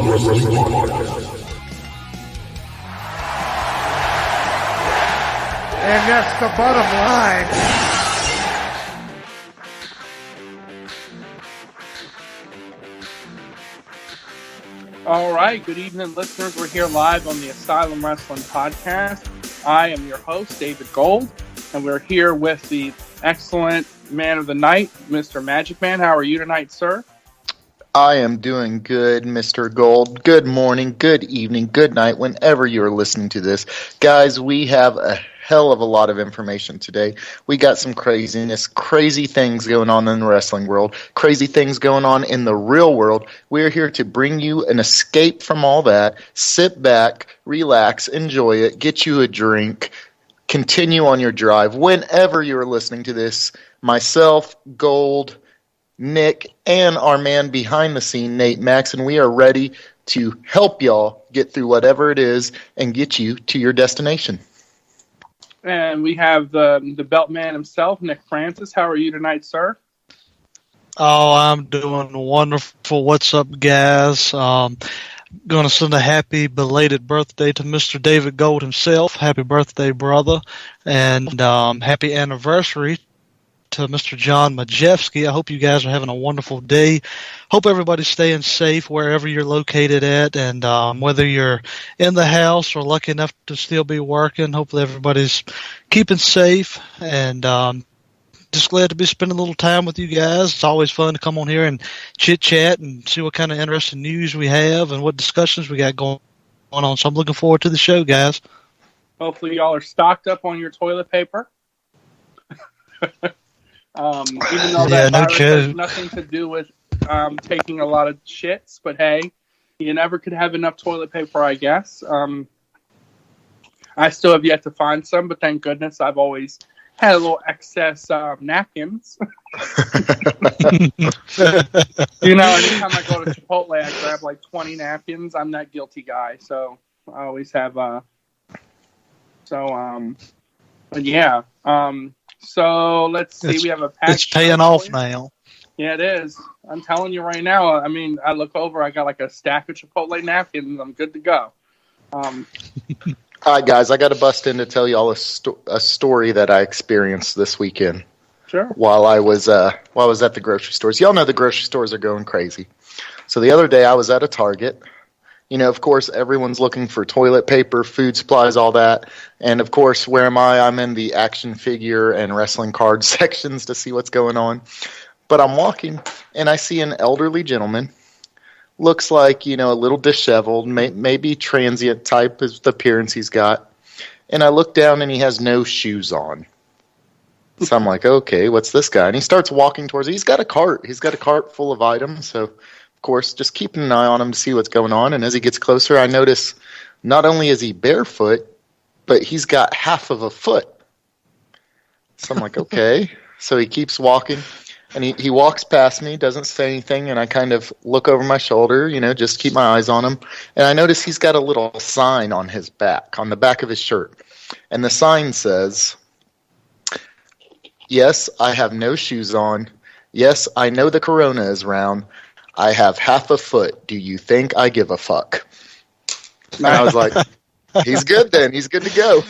And that's the bottom line. All right, good evening, listeners. We're here live on the Asylum Wrestling Podcast. I am your host, David Gold, and we're here with the excellent man of the night, Mr. Magic Man. How are you tonight, sir? I am doing good, Mr. Gold. Good morning, good evening, good night, whenever you're listening to this. Guys, we have a hell of a lot of information today. We got some craziness, crazy things going on in the wrestling world, crazy things going on in the real world. We're here to bring you an escape from all that. Sit back, relax, enjoy it, get you a drink, continue on your drive. Whenever you're listening to this, myself, Gold, Nick, and our man behind the scene, Nate Max, and we are ready to help y'all get through whatever it is and get you to your destination. And we have the belt man himself, Nick Francis. How are you tonight, sir? Oh, I'm doing wonderful. What's up, guys? Going to send a happy belated birthday to Mr. David Gold himself. Happy birthday, brother. And happy anniversary to Mr. John Majewski. I hope you guys are having a wonderful day. Hope everybody's staying safe wherever you're located at, and whether you're in the house or lucky enough to still be working, hopefully everybody's keeping safe, and just glad to be spending a little time with you guys. It's always fun to come on here and chit-chat and see what kind of interesting news we have and what discussions we got going on. So I'm looking forward to the show, guys. Hopefully y'all are stocked up on your toilet paper. Even though that virus has nothing to do with taking a lot of shits, but hey, you never could have enough toilet paper, I guess. I still have yet to find some, but thank goodness I've always had a little excess napkins. Anytime I go to Chipotle, I grab like 20 napkins. I'm that guilty guy, so I always have. But yeah. So let's see. We have a pack. It's paying off now. Yeah, it is. I'm telling you right now. I mean, I look over. I got like a stack of Chipotle napkins. I'm good to go. All right, guys. I got to bust in to tell y'all a story that I experienced this weekend. Sure. While I was at the grocery stores. Y'all know the grocery stores are going crazy. So the other day I was at a Target. You know, of course, everyone's looking for toilet paper, food supplies, all that. And, of course, where am I? I'm in the action figure and wrestling card sections to see what's going on. But I'm walking, and I see an elderly gentleman. Looks like, you know, a little disheveled, maybe transient type is the appearance he's got. And I look down, and he has no shoes on. So I'm like, okay, what's this guy? And he starts walking towards it. He's got a cart. He's got a cart full of items, so... Of course, just keeping an eye on him to see what's going on. And as he gets closer, I notice not only is he barefoot, but he's got half of a foot. So I'm like, okay. So he keeps walking, and he walks past me, doesn't say anything, and I kind of look over my shoulder, you know, just keep my eyes on him. And I notice he's got a little sign on his back, on the back of his shirt. And the sign says, "Yes, I have no shoes on. Yes, I know the corona is round. I have half a foot. Do you think I give a fuck?" And I was like, he's good then. He's good to go.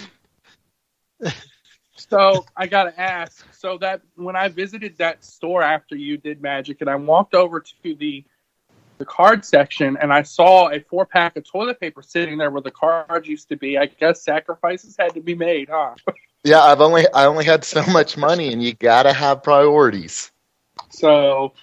So I got to ask, so that when I visited that store after you did Magic, and I walked over to the card section, and I saw a 4-pack of toilet paper sitting there where the cards used to be, I guess sacrifices had to be made, huh? Yeah, I only had so much money, and you got to have priorities. So...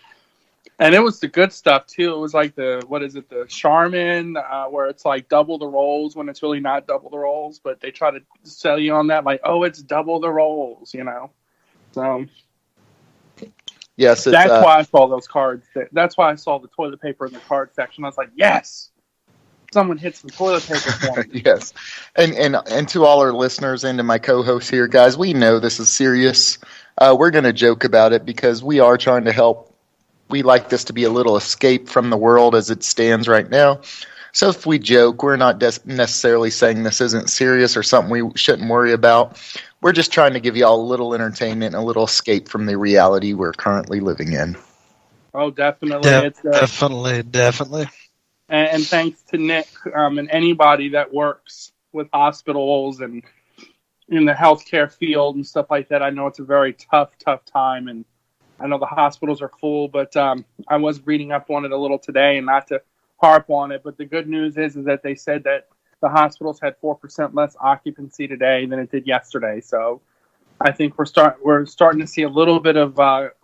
And it was the good stuff, too. It was like the Charmin, where it's like double the rolls when it's really not double the rolls. But they try to sell you on that, like, oh, it's double the rolls, you know. So, yes, that's why I saw those cards. That's why I saw the toilet paper in the card section. I was like, yes, someone hit some toilet paper for me. Yes. And to all our listeners and to my co-hosts here, guys, we know this is serious. We're going to joke about it because we are trying to help. We like this to be a little escape from the world as it stands right now. So if we joke, we're not necessarily saying this isn't serious or something we shouldn't worry about. We're just trying to give you all a little entertainment and a little escape from the reality we're currently living in. Oh, definitely. Definitely. And thanks to Nick and anybody that works with hospitals and in the healthcare field and stuff like that. I know it's a very tough time, and I know the hospitals are full, but I was reading up on it a little today, and not to harp on it, but the good news is that they said that the hospitals had 4% less occupancy today than it did yesterday. So I think we're starting to see a little bit of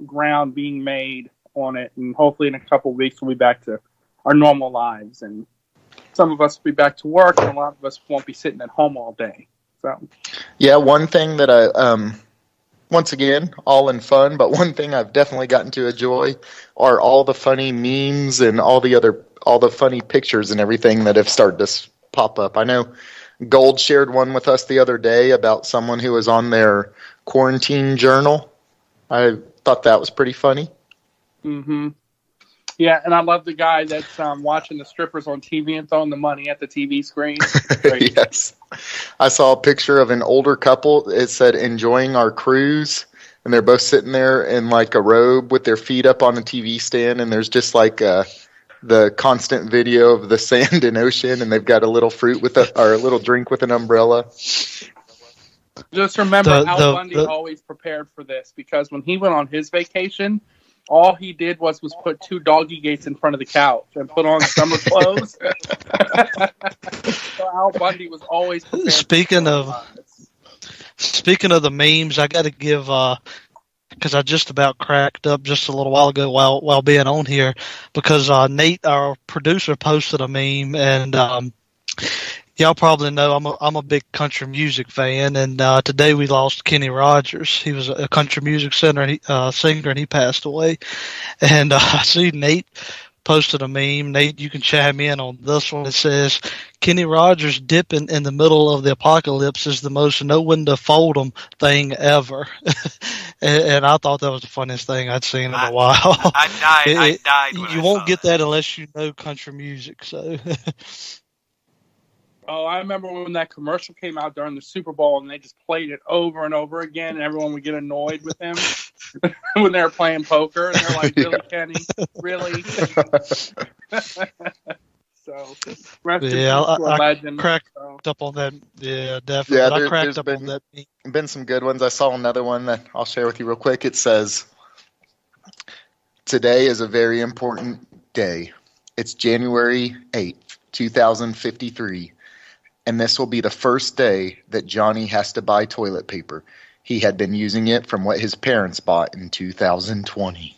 ground being made on it, and hopefully in a couple of weeks we'll be back to our normal lives, and some of us will be back to work, and a lot of us won't be sitting at home all day. So, yeah, one thing that I, once again, all in fun, but one thing I've definitely gotten to enjoy are all the funny memes and all the funny pictures and everything that have started to pop up. I know Gold shared one with us the other day about someone who was on their quarantine journal. I thought that was pretty funny. Mm-hmm. Yeah, and I love the guy that's watching the strippers on TV and throwing the money at the TV screen. Yes. I saw a picture of an older couple. It said, "Enjoying our cruise." And they're both sitting there in like a robe with their feet up on a TV stand. And there's just like the constant video of the sand and ocean. And they've got a little fruit or a little drink with an umbrella. Just remember, Al Bundy always prepared for this, because when he went on his vacation, all he did was put 2 doggy gates in front of the couch and put on summer clothes. So Al Bundy was always prepared. Speaking of the memes, I got to give, because I just about cracked up just a little while ago while being on here, because Nate, our producer, posted a meme, and y'all probably know I'm a big country music fan, and today we lost Kenny Rogers. He was a country music singer, and he passed away. And I see Nate posted a meme. Nate, you can chime in on this one. It says, "Kenny Rogers dipping in the middle of the apocalypse is the most know when to fold 'em thing ever." and I thought that was the funniest thing I'd seen in a while. I died when you won't get that unless you know country music. So. Oh, I remember when that commercial came out during the Super Bowl, and they just played it over and over again, and everyone would get annoyed with him when they were playing poker, and they're like, "Really, Kenny? Really?" So, rest in peace to a legend. Cracked up on that. Yeah, definitely. Yeah, I cracked up on that. Been some good ones. I saw another one that I'll share with you real quick. It says, "Today is a very important day. It's January 8th, 2053. And this will be the first day that Johnny has to buy toilet paper. He had been using it from what his parents bought in 2020.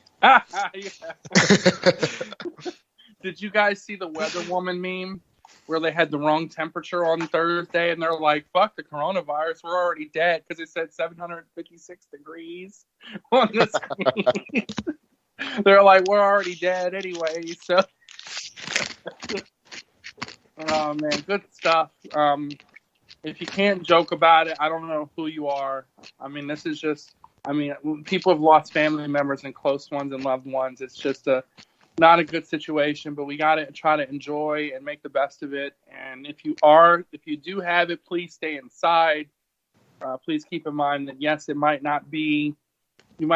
Did you guys see the Weather Woman meme where they had the wrong temperature on Thursday, and they're like, "Fuck the coronavirus, we're already dead," because it said 756 degrees on the screen. They're like, "We're already dead anyway." So. Oh, man, good stuff. If you can't joke about it, I don't know who you are. I mean, this is just, people have lost family members and close ones and loved ones. It's just not a good situation, but we got to try to enjoy and make the best of it. And if you do have it, please stay inside. Please keep in mind that, yes, you might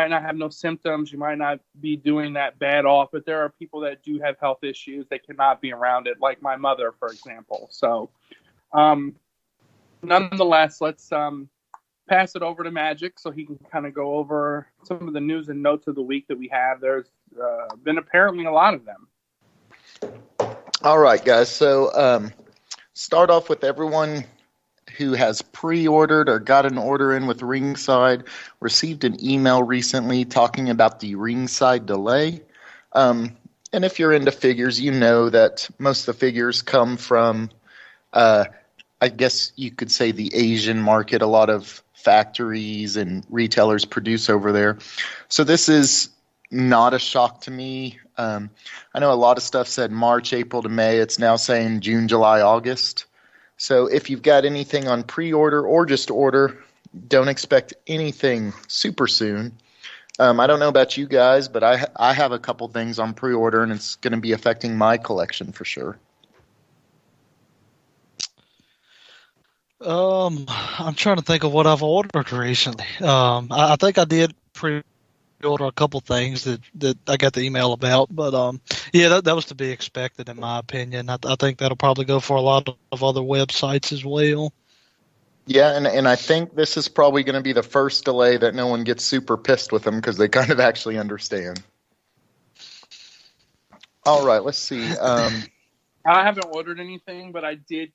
not have no symptoms. You might not be doing that bad off, but there are people that do have health issues that cannot be around it, like my mother, for example. So, nonetheless, let's pass it over to Magic so he can kind of go over some of the news and notes of the week that we have. There's been apparently a lot of them. All right, guys. So, start off with everyone who has pre-ordered or got an order in with Ringside, received an email recently talking about the Ringside delay. And if you're into figures, you know that most of the figures come from, I guess you could say, the Asian market. A lot of factories and retailers produce over there. So this is not a shock to me. I know a lot of stuff said March, April to May. It's now saying June, July, August. So if you've got anything on pre-order or just order, don't expect anything super soon. I don't know about you guys, but I have a couple things on pre-order, and it's going to be affecting my collection for sure. I'm trying to think of what I've ordered recently. I think I did pre-order pre-order a couple things that I got the email about, but yeah, that was to be expected in my opinion. I think that'll probably go for a lot of other websites as well. Yeah, and I think this is probably going to be the first delay that no one gets super pissed with them because they kind of actually understand. All right, let's see. I haven't ordered anything, but I did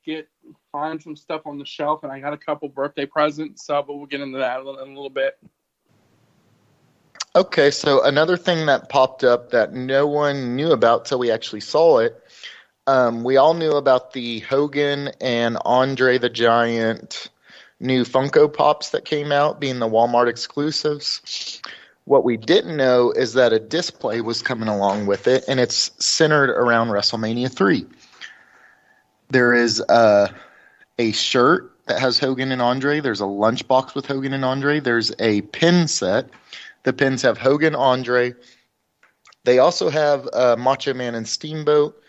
find some stuff on the shelf, and I got a couple birthday presents. So, but we'll get into that in a little bit. Okay, so another thing that popped up that no one knew about till we actually saw it. We all knew about the Hogan and Andre the Giant new Funko Pops that came out, being the Walmart exclusives. What we didn't know is that a display was coming along with it, and it's centered around WrestleMania 3. There is a shirt that has Hogan and Andre. There's a lunchbox with Hogan and Andre. There's a pin set. The pins have Hogan, Andre. They also have Macho Man and Steamboat.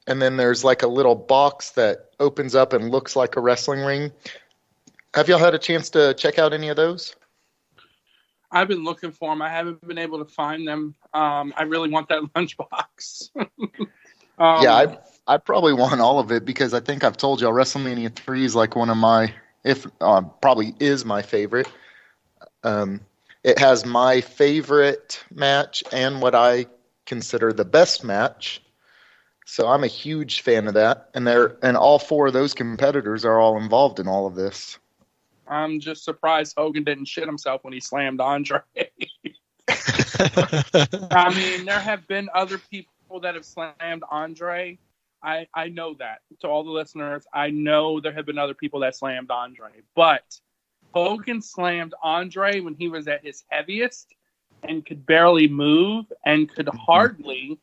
And then there's like a little box that opens up and looks like a wrestling ring. Have y'all had a chance to check out any of those? I've been looking for them. I haven't been able to find them. I really want that lunchbox. Yeah, I probably want all of it because I think I've told y'all WrestleMania 3 is like one of my, probably is my favorite. It has my favorite match and what I consider the best match. So I'm a huge fan of that. And all four of those competitors are all involved in all of this. I'm just surprised Hogan didn't shit himself when he slammed Andre. I mean, there have been other people that have slammed Andre. I know that. To all the listeners, I know there have been other people that slammed Andre. But Hogan slammed Andre when he was at his heaviest and could barely move and could hardly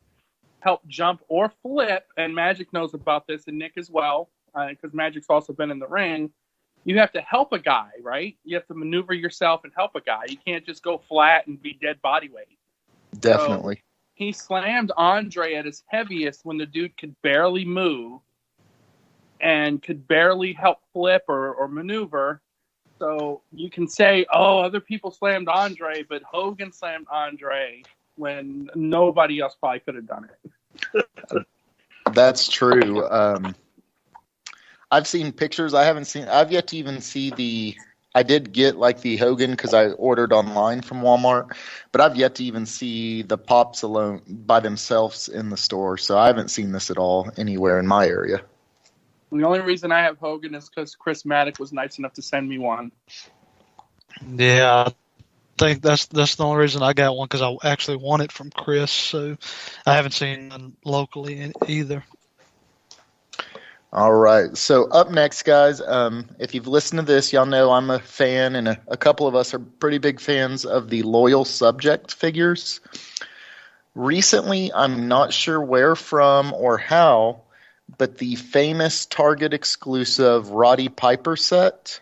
help jump or flip. And Magic knows about this, and Nick as well, because Magic's also been in the ring. You have to help a guy, right? You have to maneuver yourself and help a guy. You can't just go flat and be dead body weight. Definitely. So he slammed Andre at his heaviest when the dude could barely move and could barely help flip or maneuver. So you can say, oh, other people slammed Andre, but Hogan slammed Andre when nobody else probably could have done it. That's true. I've seen pictures. I've yet to even see I did get like the Hogan because I ordered online from Walmart, but I've yet to even see the Pops alone by themselves in the store. So I haven't seen this at all anywhere in my area. The only reason I have Hogan is because Chris Maddock was nice enough to send me one. Yeah, I think that's the only reason I got one, because I actually want it from Chris. So I haven't seen one locally either. All right. So up next, guys, if you've listened to this, y'all know I'm a fan, and a couple of us are pretty big fans of the Loyal Subject figures. Recently, I'm not sure where from or how, but the famous Target exclusive Roddy Piper set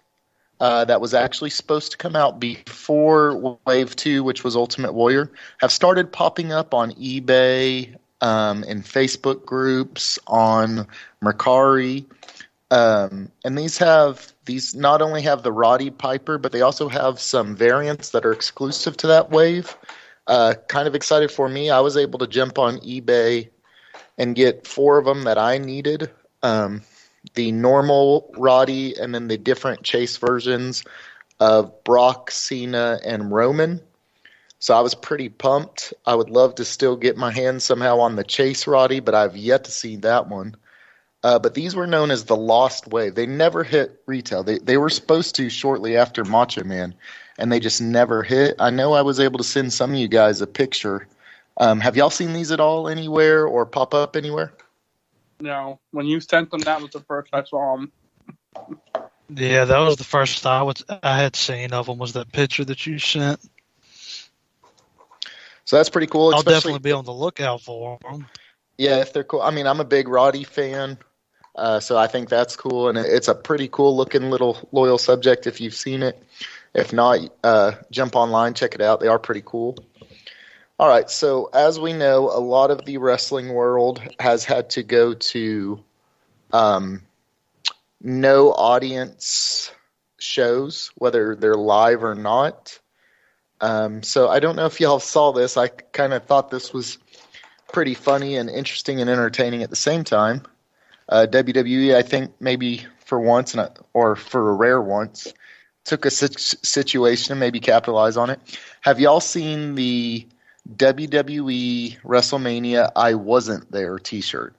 that was actually supposed to come out before Wave 2, which was Ultimate Warrior, have started popping up on eBay, in Facebook groups, on Mercari. And these not only have the Roddy Piper, but they also have some variants that are exclusive to that wave. Kind of excited for me. I was able to jump on eBay and get 4 of them that I needed. The normal Roddy, and then the different Chase versions of Brock, Cena, and Roman. So I was pretty pumped. I would love to still get my hands somehow on the Chase Roddy, but I've yet to see that one. But these were known as the Lost Wave. They never hit retail. They were supposed to shortly after Macho Man, and they just never hit. I know I was able to send some of you guys a picture. Have y'all seen these at all anywhere or pop up anywhere? No. When you sent them, that was the first I saw them. Yeah, that was the first I had seen of them, was that picture that you sent. So that's pretty cool. I'll definitely be on the lookout for them. Yeah, if they're cool. I mean, I'm a big Roddy fan, so I think that's cool. And it's a pretty cool looking little Loyal Subject if you've seen it. If not, jump online, check it out. They are pretty cool. All right, so as we know, a lot of the wrestling world has had to go to no audience shows, whether they're live or not. So I don't know if y'all saw this. I kind of thought this was pretty funny and interesting and entertaining at the same time. WWE, I think maybe for once, or for a rare once, took a situation and maybe capitalize on it. Have y'all seen the WWE WrestleMania I Wasn't There t-shirt?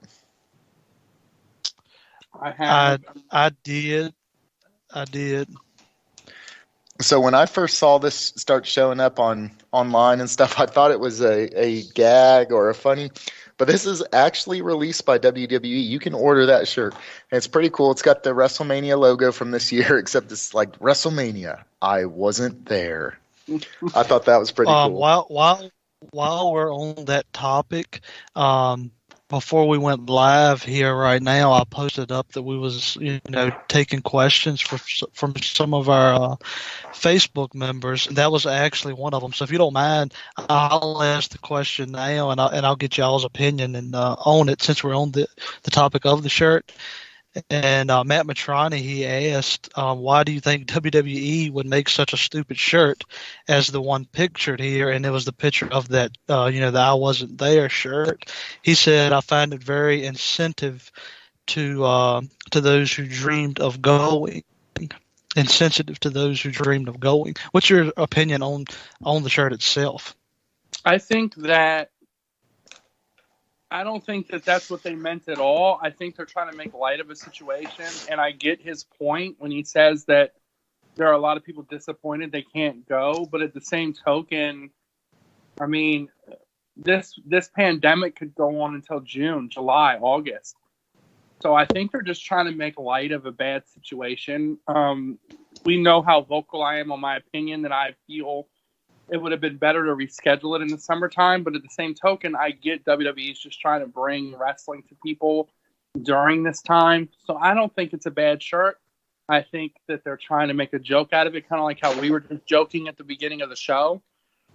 I have. I did. So when I first saw this start showing up online and stuff, I thought it was a gag or a funny. But this is actually released by WWE. You can order that shirt. And it's pretty cool. It's got the WrestleMania logo from this year, except it's like WrestleMania. I wasn't there. I thought that was pretty cool. While we're on that topic, before we went live here right now, I posted up that we was taking questions from some of our Facebook members, and that was actually one of them. So if you don't mind, I'll ask the question now, and I'll get y'all's opinion and on it, since we're on the topic of the shirt. And Matt Matrani, he asked, why do you think WWE would make such a stupid shirt as the one pictured here? And it was the picture of that, the I Wasn't There shirt. He said, I find it very insensitive to those who dreamed of going. Insensitive to those who dreamed of going. What's your opinion on the shirt itself? I think that I don't think that that's what they meant at all. I think they're trying to make light of a situation, and I get his point when he says that there are a lot of people disappointed they can't go, but at the same token, I mean, this pandemic could go on until June, July, August. So I think they're just trying to make light of a bad situation. We know how vocal I am on my opinion that I feel it would have been better to reschedule it in the summertime, but at the same token, I get WWE's just trying to bring wrestling to people during this time. So I don't think it's a bad shirt. I think that they're trying to make a joke out of it, kind of like how we were just joking at the beginning of the show.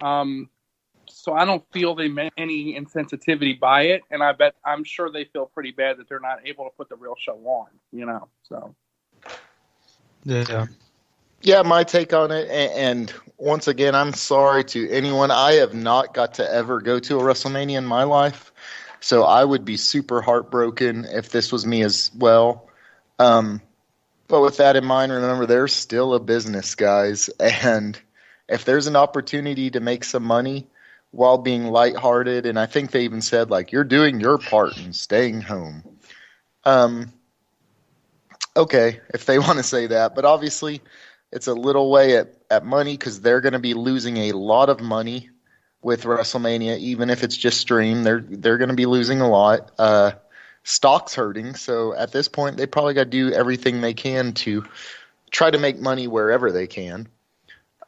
So I don't feel they meant any insensitivity by it, and I'm sure they feel pretty bad that they're not able to put the real show on, so. Yeah. Yeah, my take on it, and once again, I'm sorry to anyone. I have not got to ever go to a WrestleMania in my life, so I would be super heartbroken if this was me as well. But with that in mind, remember, there's still a business, guys, and if there's an opportunity to make some money while being lighthearted, and I think they even said, like, you're doing your part in staying home. Okay, if they want to say that, but obviously it's a little way at money because they're going to be losing a lot of money with WrestleMania, even if it's just streamed. They're going to be losing a lot. Stock's hurting, so at this point, they probably got to do everything they can to try to make money wherever they can.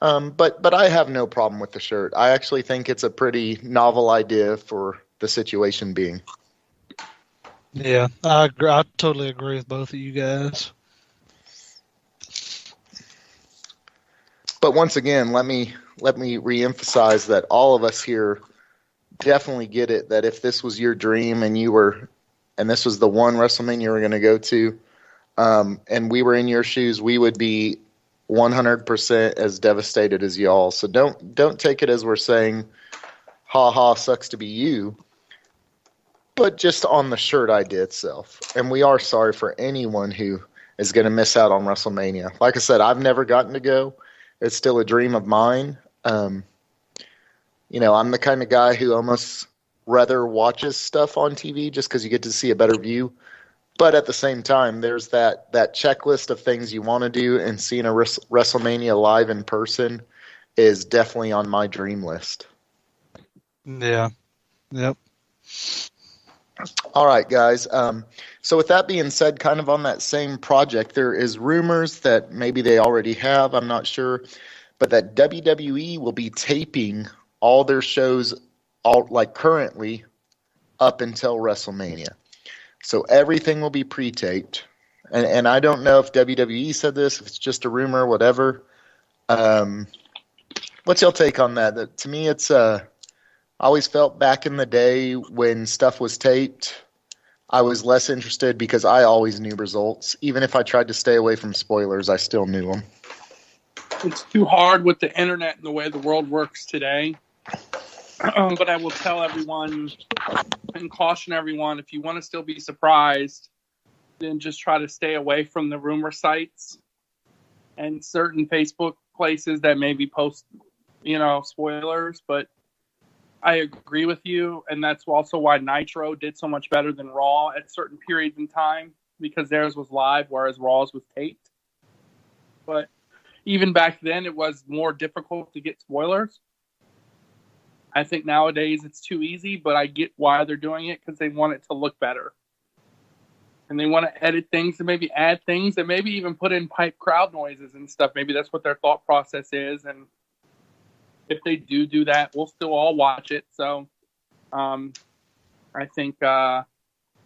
But I have no problem with the shirt. I actually think it's a pretty novel idea for the situation being. Yeah, I agree. I totally agree with both of you guys. But once again, let me reemphasize that all of us here definitely get it, that if this was your dream and this was the one WrestleMania you were going to go to, and we were in your shoes, we would be 100% as devastated as y'all. So don't take it as we're saying, ha ha, sucks to be you, but just on the shirt idea itself. And we are sorry for anyone who is going to miss out on WrestleMania. Like I said, I've never gotten to go. It's still a dream of mine. I'm the kind of guy who almost rather watches stuff on TV just because you get to see a better view. But at the same time, there's that checklist of things you want to do, and seeing a WrestleMania live in person is definitely on my dream list. Yeah. Yep. All right, guys. So with that being said, kind of on that same project, there is rumors that maybe they already have, I'm not sure, but that WWE will be taping all their shows currently up until WrestleMania. So everything will be pre-taped. And I don't know if WWE said this, if it's just a rumor, whatever. What's y'all take on that? To me, it's I always felt back in the day when stuff was taped, I was less interested because I always knew results. Even if I tried to stay away from spoilers, I still knew them. it's too hard with the internet and the way the world works today. But I will tell everyone and caution everyone, if you want to still be surprised, then just try to stay away from the rumor sites and certain Facebook places that maybe post, spoilers. But I agree with you, and that's also why Nitro did so much better than Raw at certain periods in time, because theirs was live, whereas Raw's was taped. But even back then, it was more difficult to get spoilers. I think nowadays it's too easy, but I get why they're doing it, because they want it to look better. And they want to edit things and maybe add things and maybe even put in pipe crowd noises and stuff. Maybe that's what their thought process is. And if they do that, we'll still all watch it. So I think I'm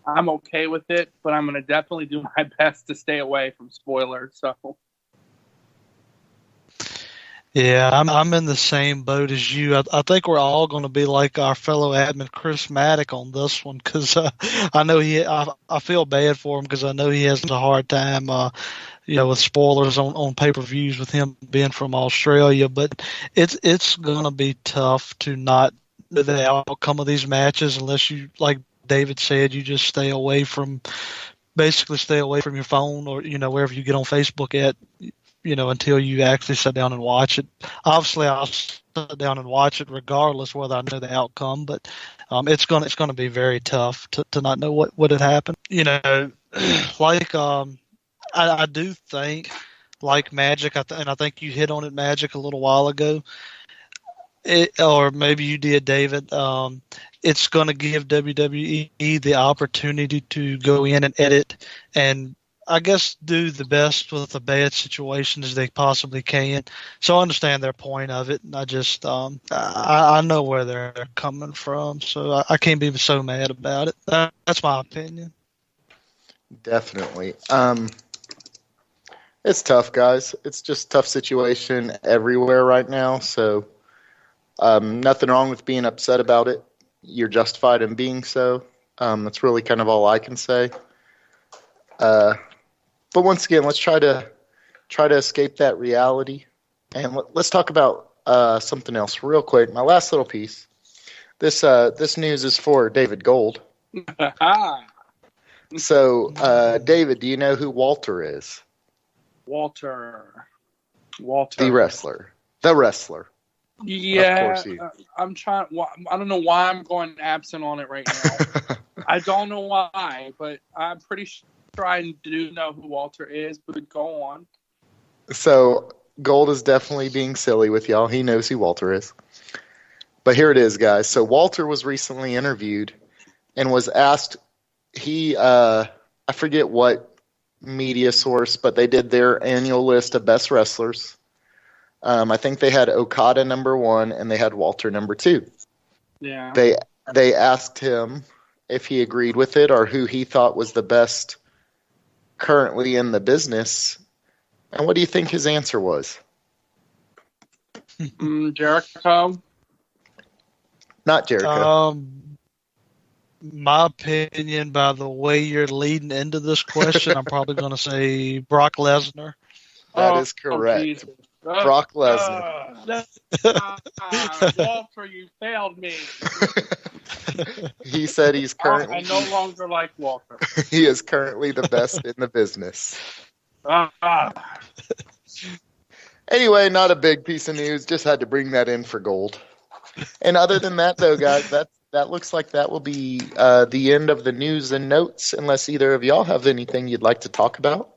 okay with it, but I'm going to definitely do my best to stay away from spoilers. So. Yeah, I'm in the same boat as you. I think we're all going to be like our fellow admin Chris Maddock on this one, because I know I feel bad for him, because I know he has a hard time, with spoilers on pay-per-views with him being from Australia. But it's going to be tough to not know the outcome of these matches unless you, like David said, you just stay away from your phone or wherever you get on Facebook at. Until you actually sit down and watch it. Obviously, I'll sit down and watch it regardless whether I know the outcome, but it's gonna be very tough to not know what had happened. Like I do think, like Magic, and I think you hit on it, Magic, a little while ago. Or maybe you did, David. It's going to give WWE the opportunity to go in and edit and, I guess, do the best with the bad situation as they possibly can. So I understand their point of it, and I just I know where they're coming from, so I can't be so mad about it. That's my opinion. Definitely. It's tough, guys. It's just a tough situation everywhere right now, so nothing wrong with being upset about it. You're justified in being so. That's really kind of all I can say. But once again, let's try to escape that reality, and let's talk about something else real quick. My last little piece. This news is for David Gold. So, David, do you know who Walter is? Walter. The wrestler. Yeah, I'm trying. I don't know why I'm going absent on it right now. I don't know why, but I'm pretty sure I do know who Walter is, but go on. So Gold is definitely being silly with y'all. He knows who Walter is. But here it is, guys. So Walter was recently interviewed and was asked, I forget what media source, but they did their annual list of best wrestlers. I think they had Okada number 1 and they had Walter number 2. Yeah. They asked him if he agreed with it or who he thought was the best currently in the business. And what do you think his answer was? Jericho? Not Jericho. My opinion, by the way you're leading into this question, I'm probably going to say Brock Lesnar. That is correct. Brock Lesnar. Walter, you failed me. He said he's currently... I no longer like Walter. He is currently the best in the business. Anyway, not a big piece of news. Just had to bring that in for Gold. And other than that, though, guys, that looks like that will be the end of the news and notes, unless either of y'all have anything you'd like to talk about.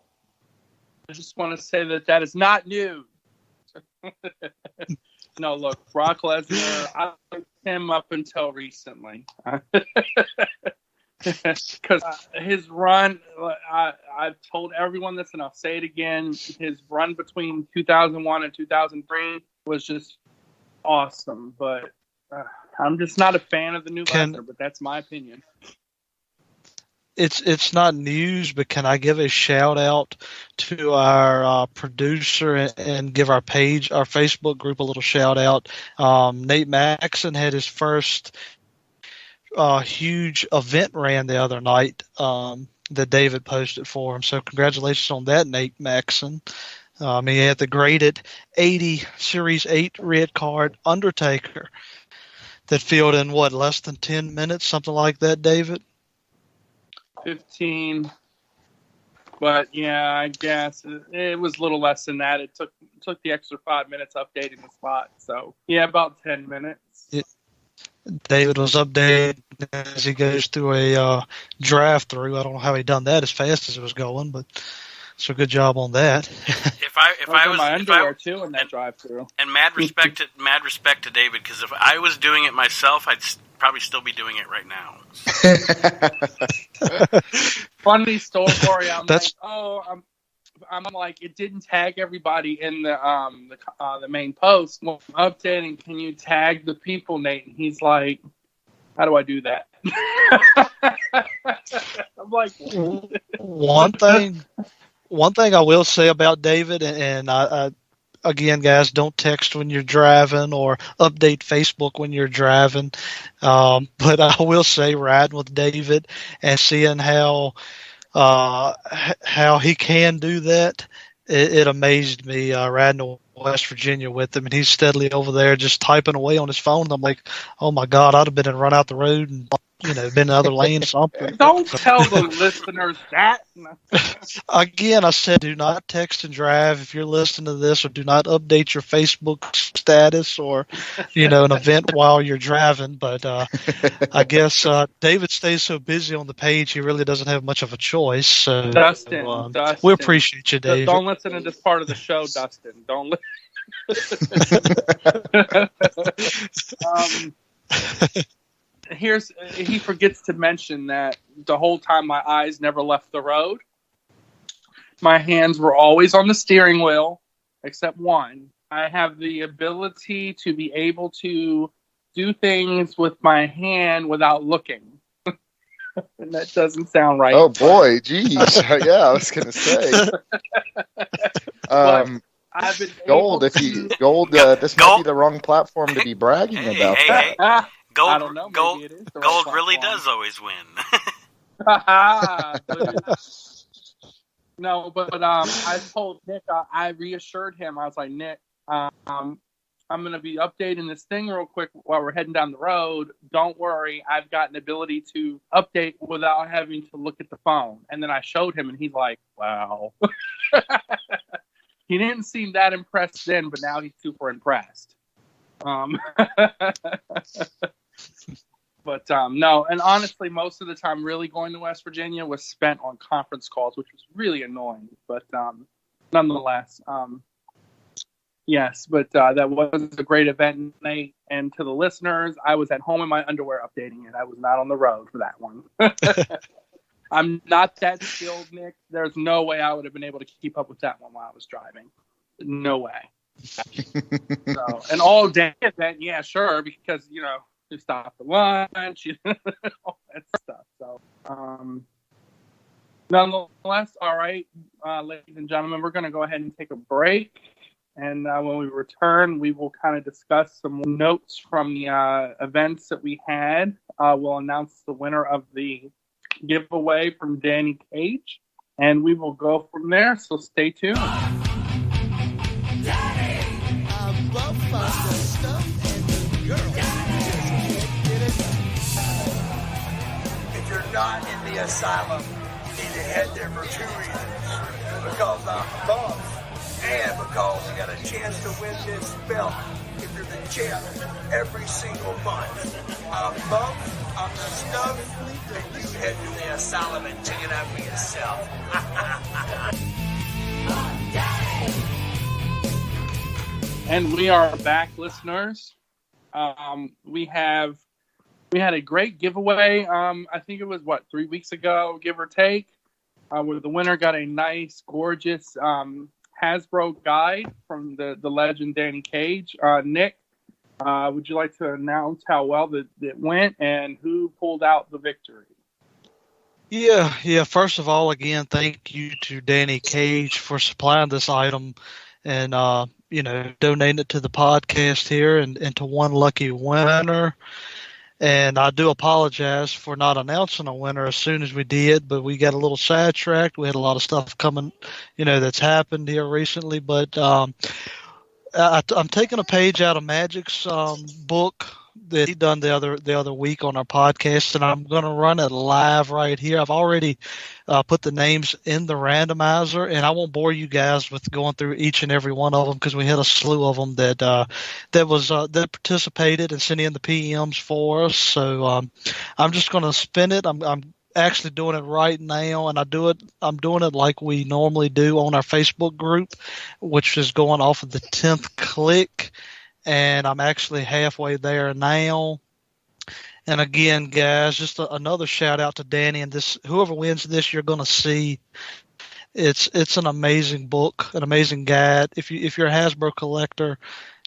I just want to say that is not news. No, look, Brock Lesnar, I liked him up until recently. Because his run, I've told everyone this and I'll say it again, his run between 2001 and 2003 was just awesome. But I'm just not a fan of the new Lesnar, but that's my opinion. It's not news, but can I give a shout out to our producer and give our Facebook group a little shout out? Nate Maxon had his first huge event ran the other night that David posted for him. So congratulations on that, Nate Maxon. He had the graded 80 Series 8 red card Undertaker that filled in, less than 10 minutes, something like that, David? 15. But yeah, I guess it was a little less than that. It took the extra 5 minutes updating the spot. So yeah, about 10 minutes. David was updating as he goes through a drive-through. I don't know how he done that as fast as it was going, but so good job on that. If I was my underwear too in that drive-through. And mad respect to David, because if I was doing it myself, I'd probably still be doing it right now. Funny story. I'm like, it didn't tag everybody in the main post. Well, I'm updating. Can you tag the people, Nate? And he's like, how do I do that? I'm like, one thing I will say about David, and I again, guys, don't text when you're driving or update Facebook when you're driving. But I will say, riding with David and seeing how he can do that, it amazed me, riding to West Virginia with him, and he's steadily over there just typing away on his phone. And I'm like, oh my God, I'd have been and run out the road and been in other lanes, something. Don't tell the listeners that. Again, I said, do not text and drive if you're listening to this, or do not update your Facebook status or, an event while you're driving. But I guess David stays so busy on the page, he really doesn't have much of a choice. So, Dustin, we appreciate you, David. Don't listen to this part of the show, Dustin. Don't listen. He forgets to mention that the whole time my eyes never left the road. My hands were always on the steering wheel, except one. I have the ability to be able to do things with my hand without looking. And that doesn't sound right. Oh boy, geez. Yeah, I was gonna say. I've been Gold, this might be the wrong platform to be bragging about that. Hey. I don't know, Gold really does always win. No, but I told Nick, I reassured him. I was like, Nick, I'm going to be updating this thing real quick while we're heading down the road. Don't worry, I've got an ability to update without having to look at the phone. And then I showed him, and he's like, wow. He didn't seem that impressed then, but now he's super impressed. But no, and honestly, most of the time really going to West Virginia was spent on conference calls, which was really annoying. But nonetheless, yes, but that was a great event, Nate. And to the listeners, I was at home in my underwear updating it. I was not on the road for that one. I'm not that skilled, Nick. There's no way I would have been able to keep up with that one while I was driving. No way. So, an all-day event, yeah, sure, because, we stopped for lunch, all that stuff. So, nonetheless, all right, ladies and gentlemen, we're going to go ahead and take a break. And when we return, we will kind of discuss some notes from the events that we had. We'll announce the winner of the giveaway from Danny Cage, and we will go from there. So stay tuned. If you're not in the asylum, you need to head there for two reasons. Because I'm buff, and because you got a chance to win this belt if you're the champ every single month. I'm buff, I'm the stuff, and you head to the asylum and check it out for yourself. And we are back, listeners. We had a great giveaway. I think it was 3 weeks ago, give or take, where the winner got a nice, gorgeous Hasbro guide from the legend Danny Cage. Nick, would you like to announce how well it went and who pulled out the victory? Yeah. First of all, again, thank you to Danny Cage for supplying this item and donating it to the podcast here and to one lucky winner. And I do apologize for not announcing a winner as soon as we did, but we got a little sidetracked. We had a lot of stuff coming, that's happened here recently. But I'm taking a page out of Magic's book that he done the other week on our podcast, and I'm going to run it live right here. I've already put the names in the randomizer, and I won't bore you guys with going through each and every one of them because we had a slew of them that participated and sent in the PMs for us. So I'm just going to spin it. I'm actually doing it right now, and I'm doing it like we normally do on our Facebook group, which is going off of the 10th click, and I'm actually halfway there now. And again, guys, just another shout out to Danny, and whoever wins this, you're going to see it's an amazing book, an amazing guide. If you're a Hasbro collector,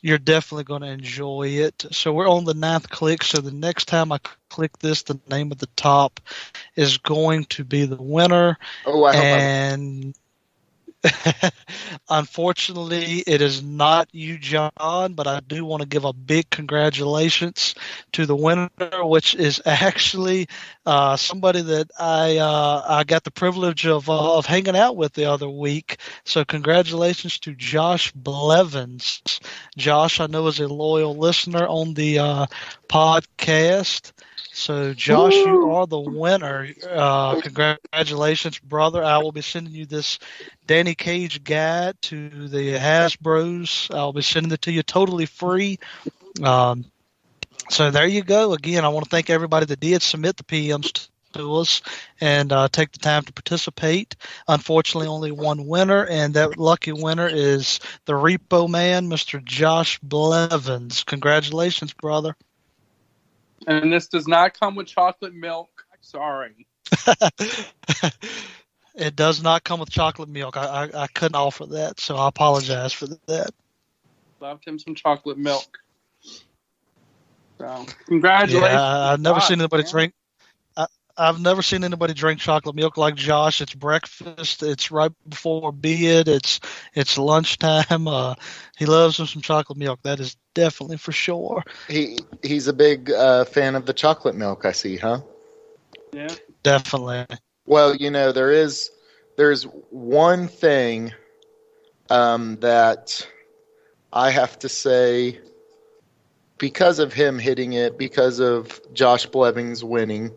you're definitely going to enjoy it. So we're on the 9th click. So the next time I click this, the name at the top is going to be the winner. Oh, I hope and unfortunately, it is not you, John, but I do want to give a big congratulations to the winner, which is actually somebody that I got the privilege of hanging out with the other week. So congratulations to Josh Blevins. Josh, I know, is a loyal listener on the podcast. So, Josh, you are the winner. Congratulations, brother. I will be sending you this Danny Cage guide to the Hasbros. I'll be sending it to you totally free. So there you go. Again, I want to thank everybody that did submit the PMs to us and take the time to participate. Unfortunately, only one winner, and that lucky winner is the Repo Man, Mr. Josh Blevins. Congratulations, brother. And this does not come with chocolate milk. Sorry. It does not come with chocolate milk. I couldn't offer that, so I apologize for that. Loved him some chocolate milk. So, congratulations. Yeah, I've never seen anybody drink. I've never seen anybody drink chocolate milk like Josh. It's breakfast. It's right before bed. It's lunchtime. He loves him some chocolate milk. That is definitely for sure. He's a big fan of the chocolate milk, I see, huh? Yeah. Definitely. Well, there's one thing that I have to say, because of him hitting it, because of Josh Blevins winning.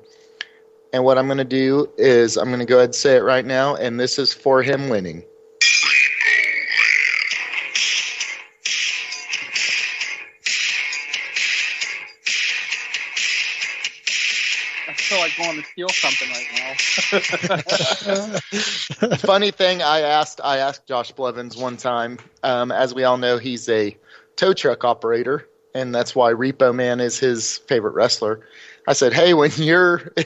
And what I'm going to do is I'm going to go ahead and say it right now, and this is for him winning. I feel like going to steal something right now. Funny thing, I asked Josh Blevins one time. As we all know, he's a tow truck operator, and that's why Repo Man is his favorite wrestler. I said, hey, if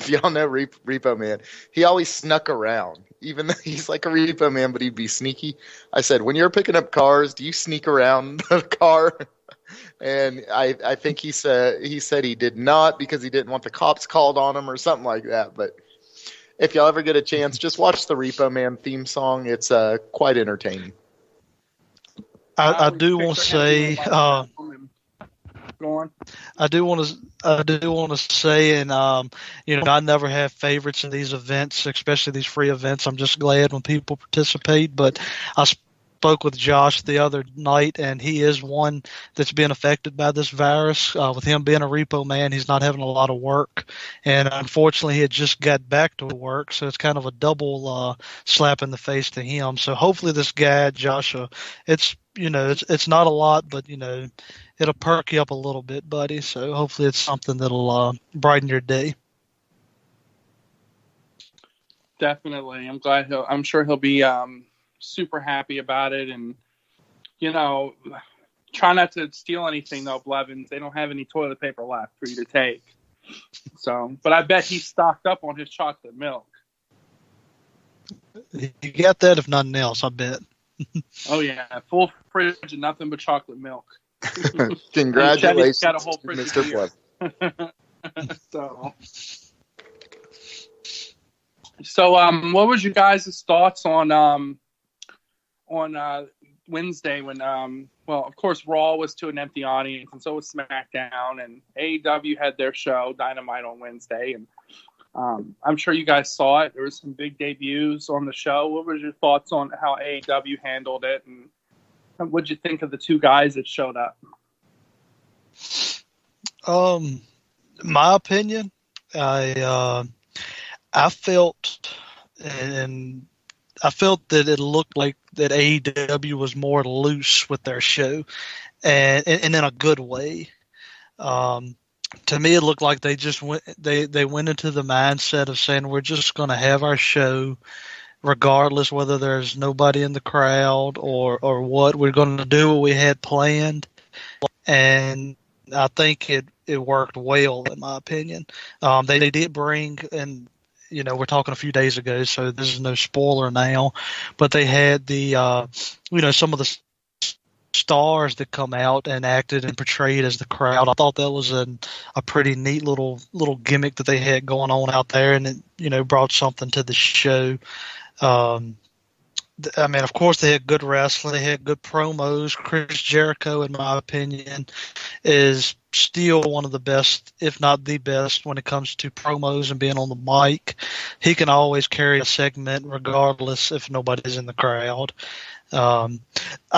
y'all know Repo Man, he always snuck around, even though he's like a Repo Man, but he'd be sneaky. I said, when you're picking up cars, do you sneak around the car? And I think he said he did not because he didn't want the cops called on him or something like that. But if y'all ever get a chance, just watch the Repo Man theme song. It's quite entertaining. I do want to say. Go on. I do want to say, and I never have favorites in these events, especially these free events. I'm just glad when people participate. But I spoke with Josh the other night, and he is one that's been affected by this virus. With him being a Repo Man, he's not having a lot of work, and unfortunately, he had just got back to work, so it's kind of a double slap in the face to him. So hopefully, this guy, Joshua, it's not a lot, but it'll perk you up a little bit, buddy. So hopefully it's something that'll brighten your day. Definitely. I'm sure he'll be super happy about it. And, try not to steal anything, though, Blevins. They don't have any toilet paper left for you to take. So, but I bet he's stocked up on his chocolate milk. You got that, if nothing else, I bet. Oh, yeah. Full fridge and nothing but chocolate milk. Congratulations, got a whole fridge Mr. Blevins. So, what was your guys' thoughts on Wednesday when, well, of course, Raw was to an empty audience, and so was SmackDown, and AEW had their show, Dynamite, on Wednesday, and I'm sure you guys saw it. There was some big debuts on the show. What was your thoughts on how AEW handled it, and what did you think of the two guys that showed up? My opinion, I felt, and I felt that it looked like that AEW was more loose with their show, and in a good way. To me, it looked like they just went. They went into the mindset of saying we're just going to have our show, regardless whether there's nobody in the crowd or what. We're going to do what we had planned, and I think it worked well, in my opinion. They did bring, and we're talking a few days ago, so this is no spoiler now, but they had the some of the stars that come out and acted and portrayed as the crowd. I thought that was a pretty neat little gimmick that they had going on out there, and it brought something to the show. I mean, of course, they had good wrestling. They had good promos. Chris Jericho, in my opinion, is still one of the best, if not the best, when it comes to promos and being on the mic. He can always carry a segment regardless if nobody's in the crowd. I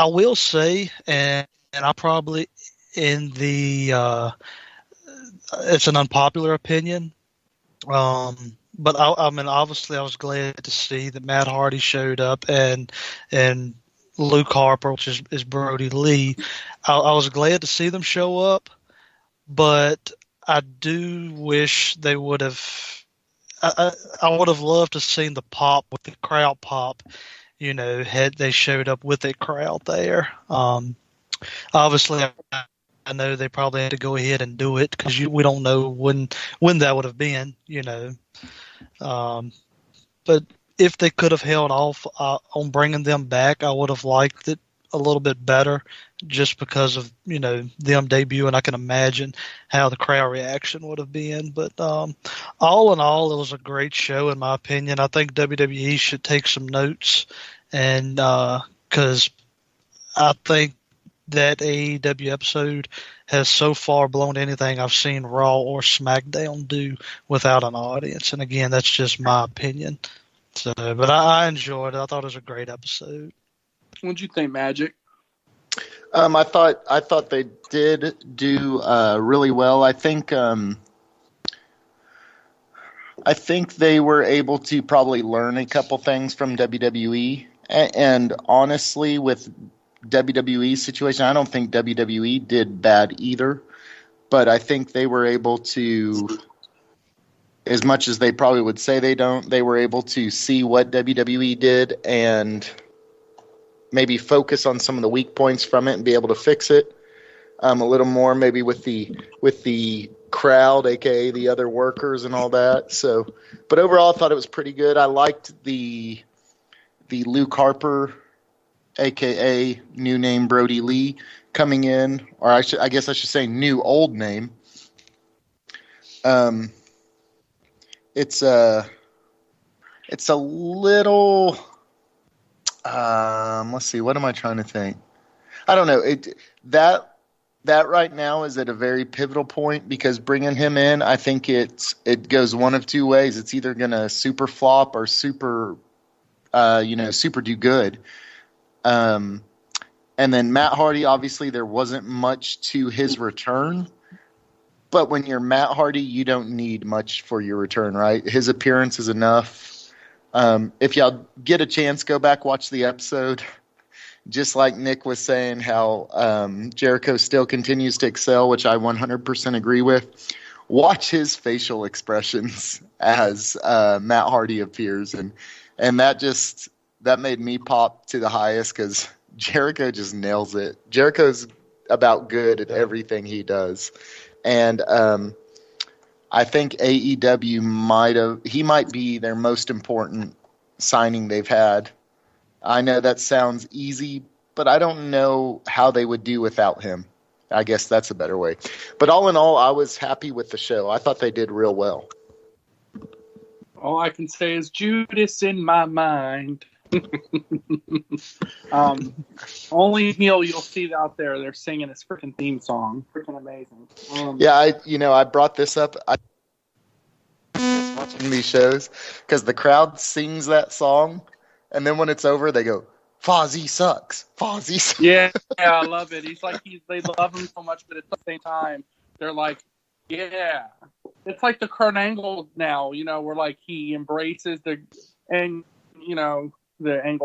will say, and I probably in the it's an unpopular opinion, but I mean, obviously, I was glad to see that Matt Hardy showed up and Luke Harper, which is Brody Lee. I was glad to see them show up, but I do wish they would have. I would have loved to have seen the pop with the crowd pop. Had they showed up with a crowd there. Obviously, I know they probably had to go ahead and do it because we don't know when that would have been. But if they could have held off on bringing them back, I would have liked it a little bit better, just because of them debuting. I can imagine how the crowd reaction would have been. But all in all, it was a great show in my opinion. I think WWE should take some notes, and because I think that AEW episode has so far blown anything I've seen Raw or SmackDown do without an audience. And again, that's just my opinion. So, but I enjoyed it. I thought it was a great episode. What'd you think, Magic? I thought they did do really well. I think they were able to probably learn a couple things from WWE. And honestly, with WWE's situation, I don't think WWE did bad either. But I think they were able to, as much as they probably would say they were able to see what WWE did and maybe focus on some of the weak points from it and be able to fix it a little more, maybe with the crowd, aka the other workers and all that. So, but overall, I thought it was pretty good. I liked the Luke Harper, aka new name Brody Lee, coming in, or I guess I should say new old name. It's a little. Let's see. What am I trying to think? I don't know. That right now is at a very pivotal point, because bringing him in, I think it goes one of two ways. It's either going to super flop or super do good. And then Matt Hardy, obviously, there wasn't much to his return. But when you're Matt Hardy, you don't need much for your return, right? His appearance is enough. If y'all get a chance, go back, watch the episode. Just like Nick was saying, how Jericho still continues to excel, which I 100% agree with. Watch his facial expressions as Matt Hardy appears, and that made me pop to the highest, because Jericho just nails it. Jericho's about good at everything he does, and I think AEW might be their most important signing they've had. I know that sounds easy, but I don't know how they would do without him. I guess that's a better way. But all in all, I was happy with the show. I thought they did real well. All I can say is Judas in my mind. Only heel you'll see out there. They're singing his freaking theme song. Freaking amazing. I brought this up. I watching these shows because the crowd sings that song, and then when it's over, they go, "Fozzy sucks. Fozzy sucks." Yeah, I love it. They love him so much, but at the same time, they're like, yeah. It's like the Kurt Angle now, where like he embraces the Angle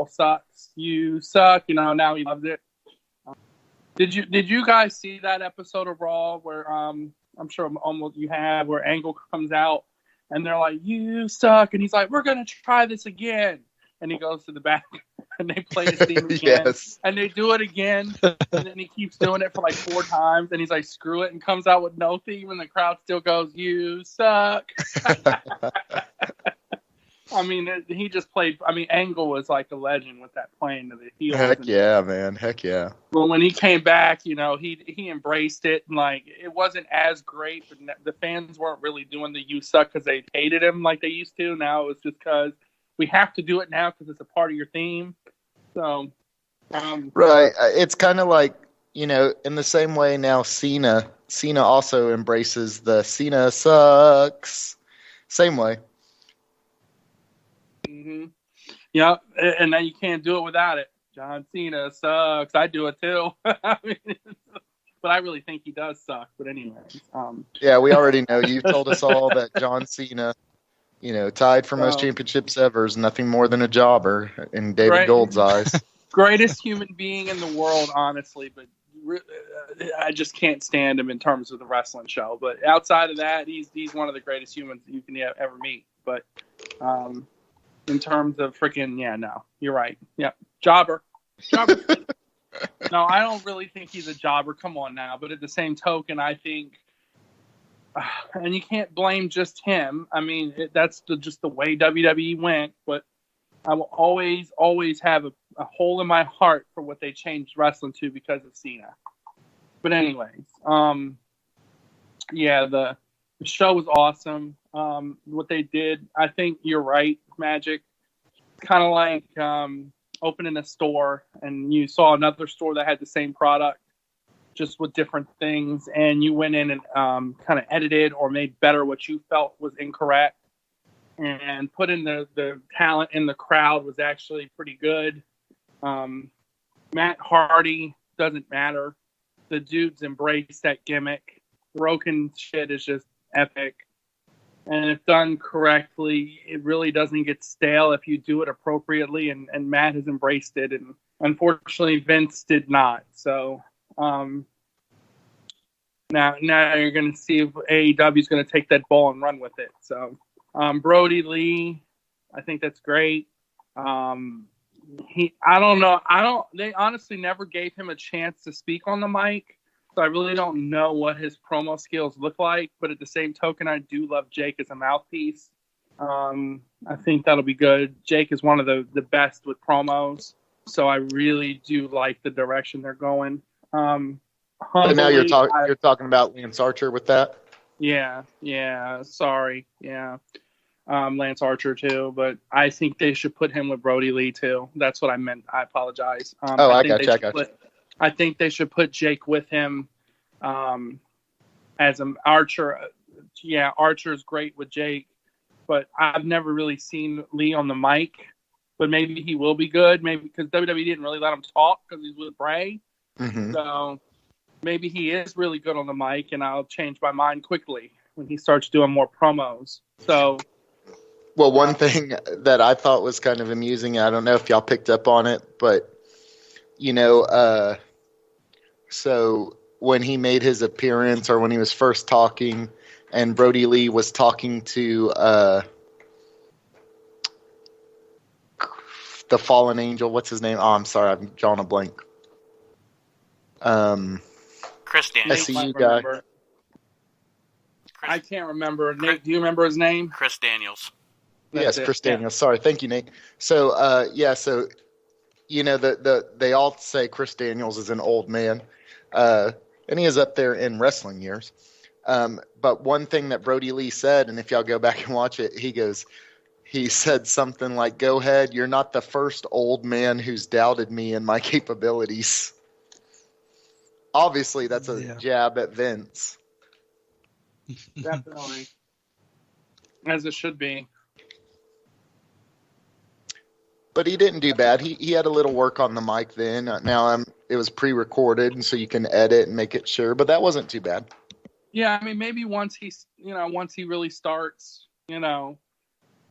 sucks. You suck. Now he loves it. Did you guys see that episode of Raw where I'm sure almost you have, where Angle comes out and they're like, "You suck," and he's like, "We're gonna try this again," and he goes to the back and they play his theme again, Yes. and they do it again, and then he keeps doing it for like 4 times, and he's like, "Screw it," and comes out with no theme, and the crowd still goes, "You suck." I mean, he just played. I mean, Angle was like a legend with that playing to the heels. Heck yeah, man. Heck yeah. But when he came back, he embraced it, and like it wasn't as great. But the fans weren't really doing the "you suck" because they hated him like they used to. Now it was just because we have to do it now because it's a part of your theme. So, right. It's kind of like in the same way now. Cena also embraces the Cena sucks. Same way. Mm-hmm. Yeah, and now you can't do it without it. John Cena sucks. I do it too. But I really think he does suck. But anyways, yeah, we already know. You've told us all that John Cena, tied for most championships ever, is nothing more than a jobber in David Gold's eyes. Greatest human being in the world, honestly. But I just can't stand him in terms of the wrestling show. But outside of that, he's one of the greatest humans you can ever meet. But in terms of freaking, no, you're right. Yeah, jobber. No, I don't really think he's a jobber. Come on now. But at the same token, I think, and you can't blame just him. I mean, that's just the way WWE went. But I will always have a hole in my heart for what they changed wrestling to because of Cena. But anyways, the show was awesome. What they did, I think you're right, Magic. Kind of like opening a store and you saw another store that had the same product, just with different things, and you went in and kind of edited or made better what you felt was incorrect, and put in the talent in the crowd was actually pretty good. Matt Hardy doesn't matter. The dudes embrace that gimmick. Broken shit is just epic. And if done correctly, it really doesn't get stale if you do it appropriately. And Matt has embraced it. And unfortunately, Vince did not. So now you're going to see if AEW is going to take that ball and run with it. So Brody Lee, I think that's great. I don't know. They honestly never gave him a chance to speak on the mic. So I really don't know what his promo skills look like, but at the same token, I do love Jake as a mouthpiece. I think that'll be good. Jake is one of the best with promos, so I really do like the direction they're going. But now you're talking about Lance Archer with that? Yeah. Sorry, yeah. Lance Archer too, but I think they should put him with Brody Lee too. That's what I meant. I apologize. I gotcha. I think they should put Jake with him as an Archer. Yeah, Archer's great with Jake, but I've never really seen Lee on the mic. But maybe he will be good. Maybe because WWE didn't really let him talk because he's with Bray. Mm-hmm. So maybe he is really good on the mic, and I'll change my mind quickly when he starts doing more promos. So. Well, one thing that I thought was kind of amusing, I don't know if y'all picked up on it, but, so when he made his appearance or when he was first talking and Brody Lee was talking to the fallen angel, what's his name? Oh, I'm sorry, I'm drawing a blank. Chris Daniels. SCU guy. I can't remember. Nate, do you remember his name? Chris Daniels. Yes, Chris Daniels. Yeah. Sorry, thank you, Nate. So, they all say Chris Daniels is an old man, and he is up there in wrestling years. But one thing that Brody Lee said, and if y'all go back and watch it, he goes, he said something like, "Go ahead, you're not the first old man who's doubted me and my capabilities." Obviously, that's a jab at Vince. Definitely. As it should be. But he didn't do bad. He had a little work on the mic then. Now it was pre-recorded, and so you can edit and make it sure. But that wasn't too bad. Yeah, I mean, maybe once he really starts, because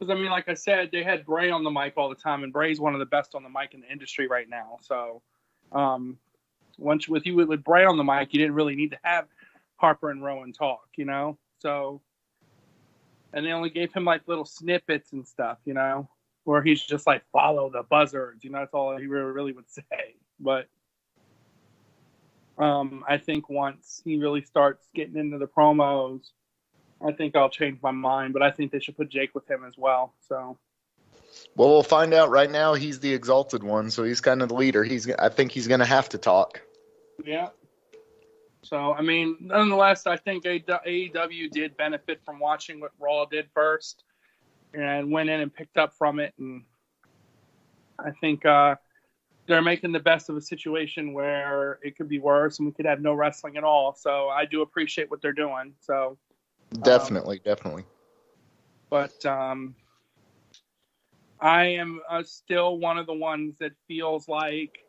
I mean, like I said, they had Bray on the mic all the time, and Bray's one of the best on the mic in the industry right now. So, once with Bray on the mic, you didn't really need to have Harper and Rowan talk, So, and they only gave him like little snippets and stuff, where he's just like, follow the buzzards, that's all he really would say. But I think once he really starts getting into the promos, I think I'll change my mind. But I think they should put Jake with him as well. So, well, we'll find out right now. He's the exalted one, so he's kind of the leader. I think he's going to have to talk. Yeah. So, I mean, nonetheless, I think AEW did benefit from watching what Raw did first. And went in and picked up from it, and I think they're making the best of a situation where it could be worse, and we could have no wrestling at all. So I do appreciate what they're doing. So definitely. But I am still one of the ones that feels like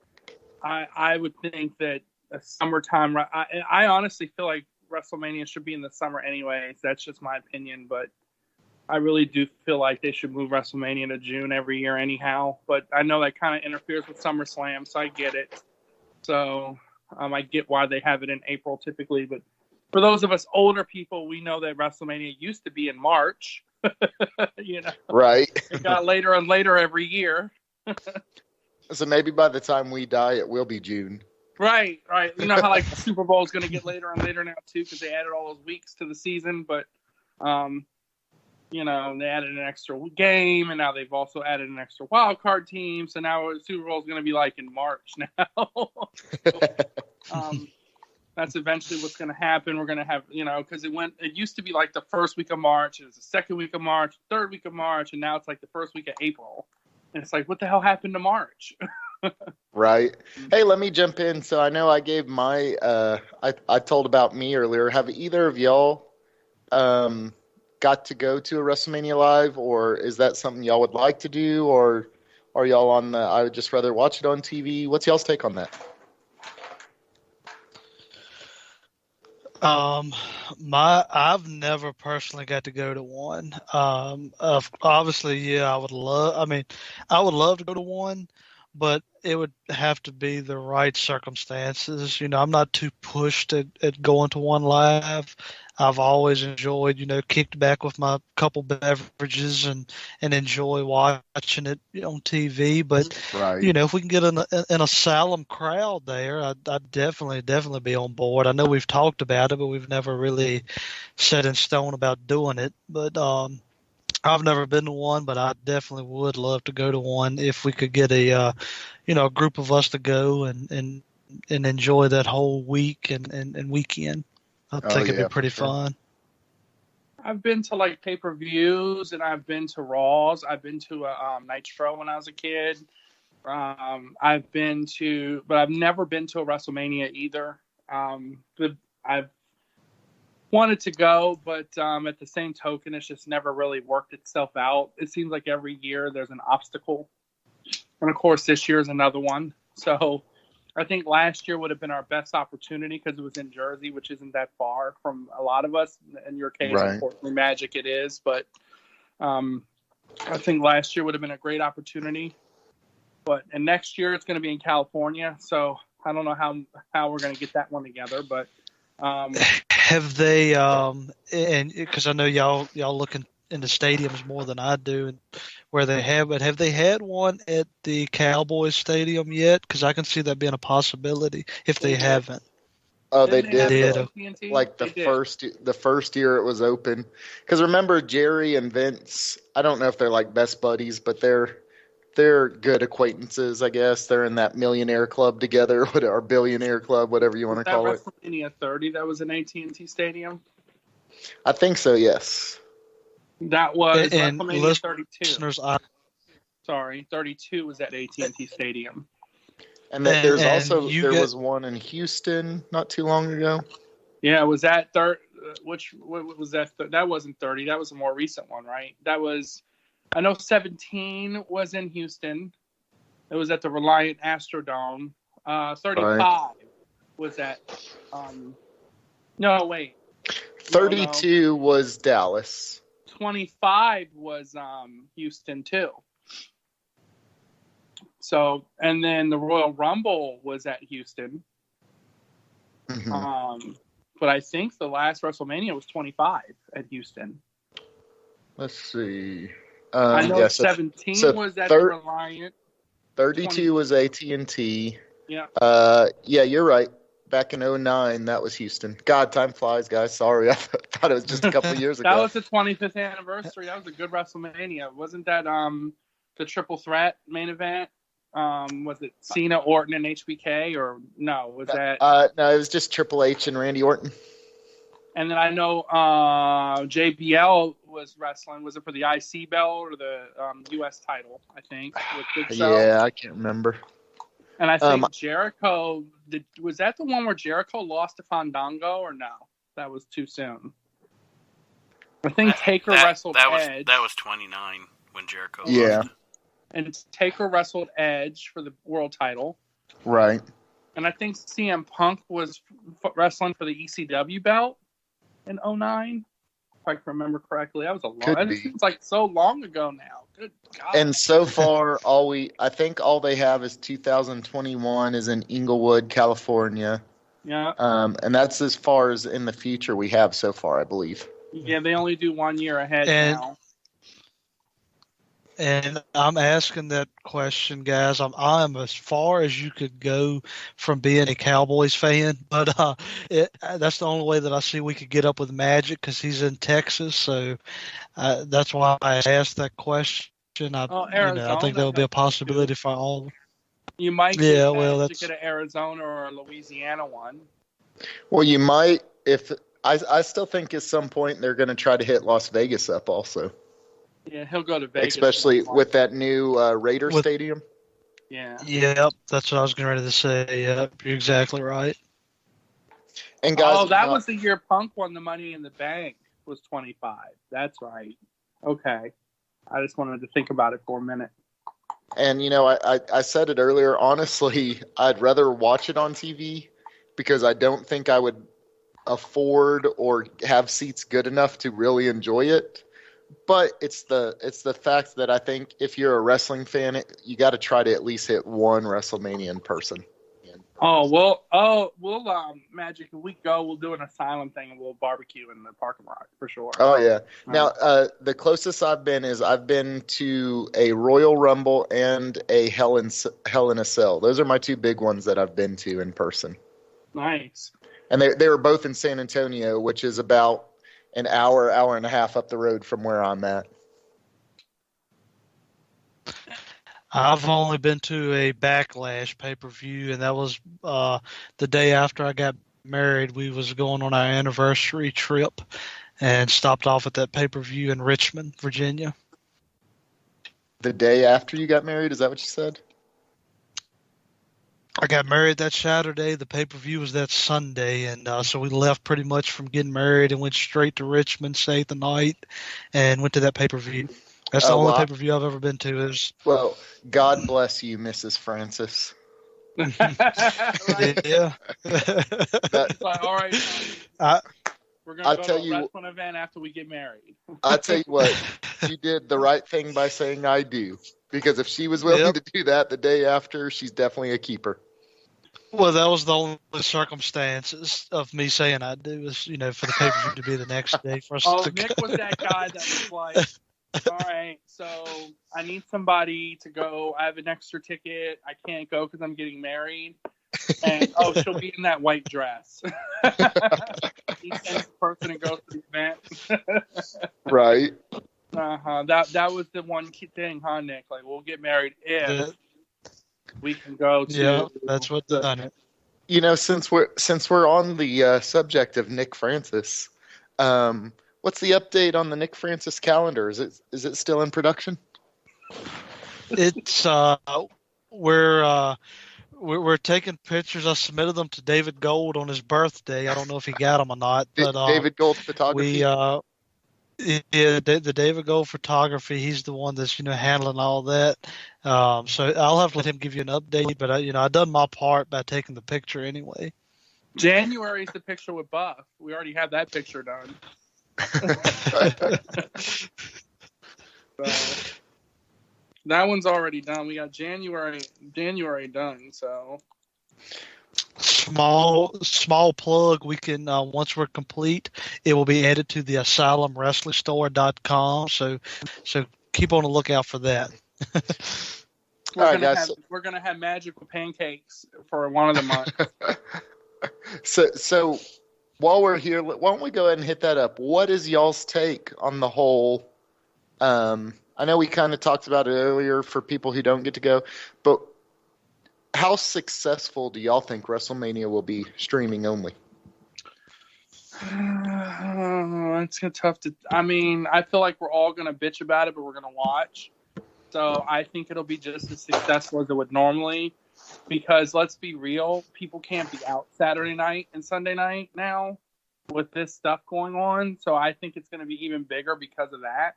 I would think that a summertime. I honestly feel like WrestleMania should be in the summer anyways. That's just my opinion, but I really do feel like they should move WrestleMania to June every year anyhow. But I know that kind of interferes with SummerSlam, so I get it. So I get why they have it in April typically. But for those of us older people, we know that WrestleMania used to be in March. Right. It got later and later every year. So maybe by the time we die, it will be June. Right. You know how like the Super Bowl is going to get later and later now too because they added all those weeks to the season. But they added an extra game, and now they've also added an extra wild card team. So now the Super Bowl is going to be like in March now. That's eventually what's going to happen. We're going to have, because it used to be like the first week of March, it was the second week of March, third week of March, and now it's like the first week of April. And it's like, what the hell happened to March? Right. Hey, let me jump in. So I know I gave my, I told about me earlier. Have either of y'all got to go to a WrestleMania Live, or is that something y'all would like to do, or are y'all on the I would just rather watch it on TV? What's y'all's take on that? I've never personally got to go to one. Obviously, yeah, I would love to go to one, but it would have to be the right circumstances. I'm not too pushed at going to one live. I've always enjoyed, kicked back with my couple beverages and enjoy watching it on TV. But, right. If we can get an asylum crowd there, I'd definitely be on board. I know we've talked about it, but we've never really set in stone about doing it. But I've never been to one, but I definitely would love to go to one if we could get a group of us to go and enjoy that whole week and weekend. I think it'd be pretty fun. I've been to like pay-per-views, and I've been to Raws. I've been to a Nitro when I was a kid. I've never been to a WrestleMania either. I've wanted to go, but at the same token, it's just never really worked itself out. It seems like every year there's an obstacle. And of course, this year is another one. So I think last year would have been our best opportunity because it was in Jersey, which isn't that far from a lot of us. In your case, right. Unfortunately, Magic it is. But I think last year would have been a great opportunity. And next year it's going to be in California. So I don't know how we're going to get that one together. But have they? And because I know y'all looking into stadiums more than I do, and where they have, but have they had one at the Cowboys Stadium yet? Because I can see that being a possibility if they haven't. Oh, they did. Like the first year it was open. Because remember, Jerry and Vince, I don't know if they're like best buddies, but they're good acquaintances, I guess. They're in that millionaire club together, or billionaire club, whatever you want to call it. WrestleMania 30, that was in AT&T Stadium? I think so, yes. That was And WrestleMania 32. listeners, Sorry, 32 was at AT&T Stadium. And there's also you was one in Houston not too long ago. Yeah, was that third? What was that? That wasn't 30. That was a more recent one, right? That was, I know 17 was in Houston. It was at the Reliant Astrodome. 35 was at. No, wait. 32 was Dallas. 25 was Houston too. So, and then the Royal Rumble was at Houston. Mm-hmm. But I think the last WrestleMania was 25 at Houston. Let's see. I know 17 was at the Reliant. 32 was AT&T. Yeah. Yeah, you're right. Back in 2009, that was Houston. God, time flies, guys. Sorry, I thought it was just a couple of years ago. That was the 25th anniversary. That was a good WrestleMania. Wasn't that the triple threat main event? Was it Cena, Orton, and HBK, or no? Was that? No, it was just Triple H and Randy Orton. And then I know JBL was wrestling. Was it for the IC belt or the US title? I think. With Big Show. Yeah, I can't remember. And I think Jericho, was that the one where Jericho lost to Fandango, or no? That was too soon. I think Taker wrestled Edge. That was 29 when Jericho lost. And Taker wrestled Edge for the world title. Right. And I think CM Punk was wrestling for the ECW belt in 2009. If I can remember correctly. That was a long. It seems like so long ago now. Good God. And so far, I think all they have is 2021 is in Inglewood, California. Yeah. And that's as far as in the future we have so far, I believe. Yeah, they only do 1 year ahead now. And I'm asking that question, guys. I'm as far as you could go from being a Cowboys fan, but that's the only way that I see we could get up with Magic because he's in Texas. So that's why I asked that question. I think that would be a possibility for all. You might get Magic at an Arizona or a Louisiana one. Well, you might if I still think at some point they're going to try to hit Las Vegas up also. Yeah, he'll go to Vegas. Especially with that new Raider stadium. Yeah. Yep, that's what I was getting ready to say. Yep, you're exactly right. And guys, that was the year Punk won the Money in the Bank. Was 25. That's right. Okay. I just wanted to think about it for a minute. And I said it earlier. Honestly, I'd rather watch it on TV because I don't think I would afford or have seats good enough to really enjoy it. But it's the fact that I think if you're a wrestling fan, you got to try to at least hit one WrestleMania in person. We'll Magic. If we go, we'll do an asylum thing and we'll barbecue in the parking lot for sure. Oh yeah. Now the closest I've been to a Royal Rumble and a Hell in a Cell. Those are my two big ones that I've been to in person. Nice. And they were both in San Antonio, which is about an hour and a half up the road from where I'm at. I've only been to a Backlash pay-per-view, and that was the day after I got married. We was going on our anniversary trip and stopped off at that pay-per-view in Richmond, Virginia. The day after you got married? Is that what you said? I got married that Saturday. The pay-per-view was that Sunday, and so we left pretty much from getting married and went straight to Richmond, stayed the night, and went to that pay-per-view. That's the only pay-per-view I've ever been to. Well, God bless you, Mrs. Francis. Yeah. All right. We're going to go to a wrestling event after we get married. I'll tell you what. You did the right thing by saying I do. Because if she was willing to do that the day after, she's definitely a keeper. Well, that was the only circumstances of me saying I do is, for the pay-per-view to be the next day for us to Nick go. was that guy that was like, all right, so I need somebody to go. I have an extra ticket. I can't go because I'm getting married. And, she'll be in that white dress. He sends the person and goes to the event. Right. That was the one key thing, huh, Nick? Like, we'll get married if we can go to. Yeah, that's what done it. Since we're on the subject of Nick Francis, What's the update on the Nick Francis calendar? Is it still in production? It's we're taking pictures. I submitted them to David Gold on his birthday. I don't know if he got them or not, but David Gold Photography. The David Gold Photography. He's the one that's handling all that. So I'll have to let him give you an update. But I done my part by taking the picture anyway. January is the picture with Buff. We already have that picture done. So, that one's already done. We got January done. So small plug. We can once we're complete, it will be added to the AsylumWrestlingStore.com. So keep on the lookout for that. We're gonna have magical pancakes for one of the months. So while we're here, why don't we go ahead and hit that up? What is y'all's take on the whole? I know we kind of talked about it earlier for people who don't get to go, but how successful do y'all think WrestleMania will be streaming only? It's tough to. I mean, I feel like we're all gonna bitch about it, but we're gonna watch. So I think it'll be just as successful as it would normally. Because let's be real, people can't be out Saturday night and Sunday night now with this stuff going on. So I think it's going to be even bigger because of that.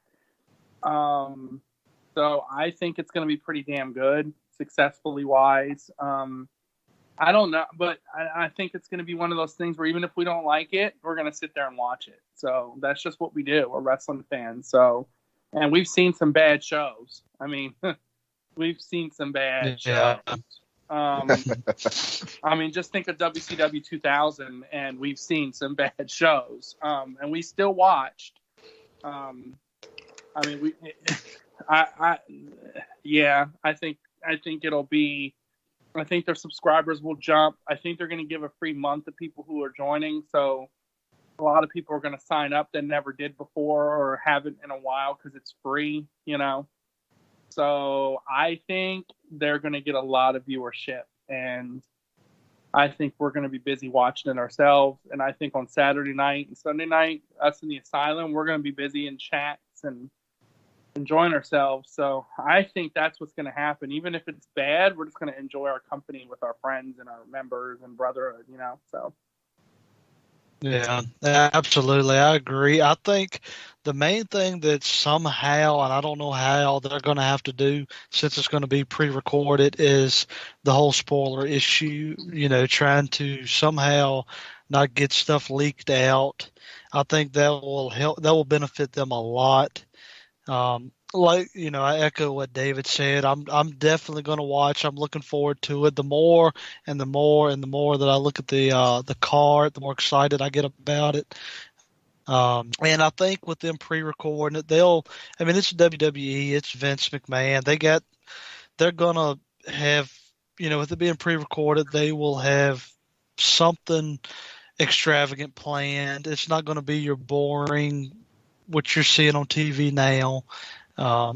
So I think it's going to be pretty damn good, successfully wise. I don't know, but I think it's going to be one of those things where even if we don't like it, we're going to sit there and watch it. So that's just what we do. We're wrestling fans. So, and we've seen some bad shows. I mean, we've seen some bad shows. I mean, just think of WCW 2000, and we've seen some bad shows, and we still watched. I mean, I think it'll be. I think their subscribers will jump. I think they're going to give a free month to people who are joining. So a lot of people are going to sign up that never did before or haven't in a while because it's free. So I think they're going to get a lot of viewership, and I think we're going to be busy watching it ourselves. And I think on Saturday night and Sunday night, us in the Asylum, we're going to be busy in chats and enjoying ourselves. So I think that's what's going to happen. Even if it's bad, we're just going to enjoy our company with our friends and our members and brotherhood, so. Yeah, absolutely. I agree. I think the main thing that somehow, and I don't know how, they're going to have to do, since it's going to be pre-recorded, is the whole spoiler issue, trying to somehow not get stuff leaked out. I think that will help. That will benefit them a lot. I echo what David said. I'm definitely going to watch. I'm looking forward to it. The more and the more and the more that I look at the card, the more excited I get about it. And I think with them pre-recording it, it's WWE, it's Vince McMahon. They're going to have, with it being pre-recorded, they will have something extravagant planned. It's not going to be your boring, what you're seeing on TV now.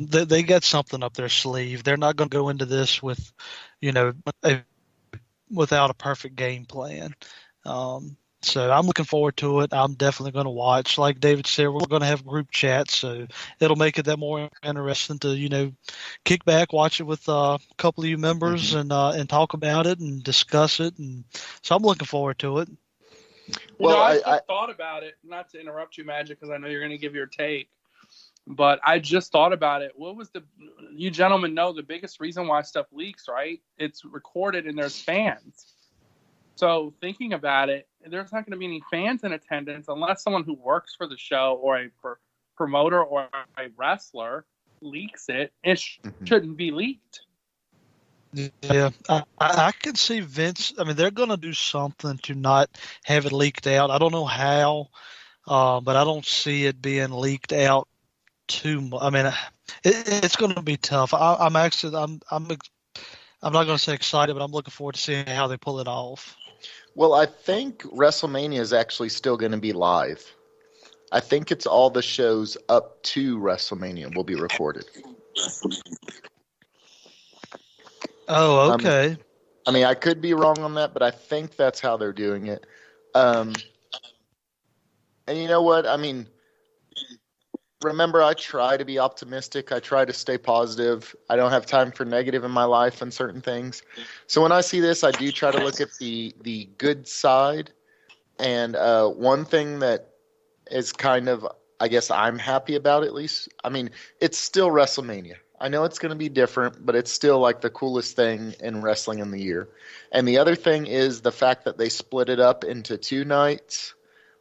They got something up their sleeve. They're not going to go into this with, without a perfect game plan. So I'm looking forward to it. I'm definitely going to watch. Like David said, we're going to have group chats, so it'll make it that more interesting to, kick back, watch it with a couple of you members, and talk about it and discuss it. And so I'm looking forward to it. Well, I just thought about it. Not to interrupt you, Magic, because I know you're going to give your take. But I just thought about it. You gentlemen know the biggest reason why stuff leaks, right? It's recorded and there's fans. So thinking about it, there's not going to be any fans in attendance unless someone who works for the show or a promoter or a wrestler leaks it. It shouldn't be leaked. Yeah, I can see Vince. I mean, they're going to do something to not have it leaked out. I don't know how, but I don't see it being leaked out too much. I mean, it's going to be tough. I'm not going to say excited, but I'm looking forward to seeing how they pull it off. Well, I think WrestleMania is actually still going to be live. I think it's all the shows up to WrestleMania will be recorded. Oh, okay. I mean, I could be wrong on that, but I think that's how they're doing it. And you know what? I mean, remember, I try to be optimistic. I try to stay positive. I don't have time for negative in my life and certain things. So when I see this, I do try to look at the good side. And one thing that is kind of, I guess I'm happy about, at least, I mean, it's still WrestleMania. I know it's going to be different, but it's still like the coolest thing in wrestling in the year. And the other thing is the fact that they split it up into 2 nights,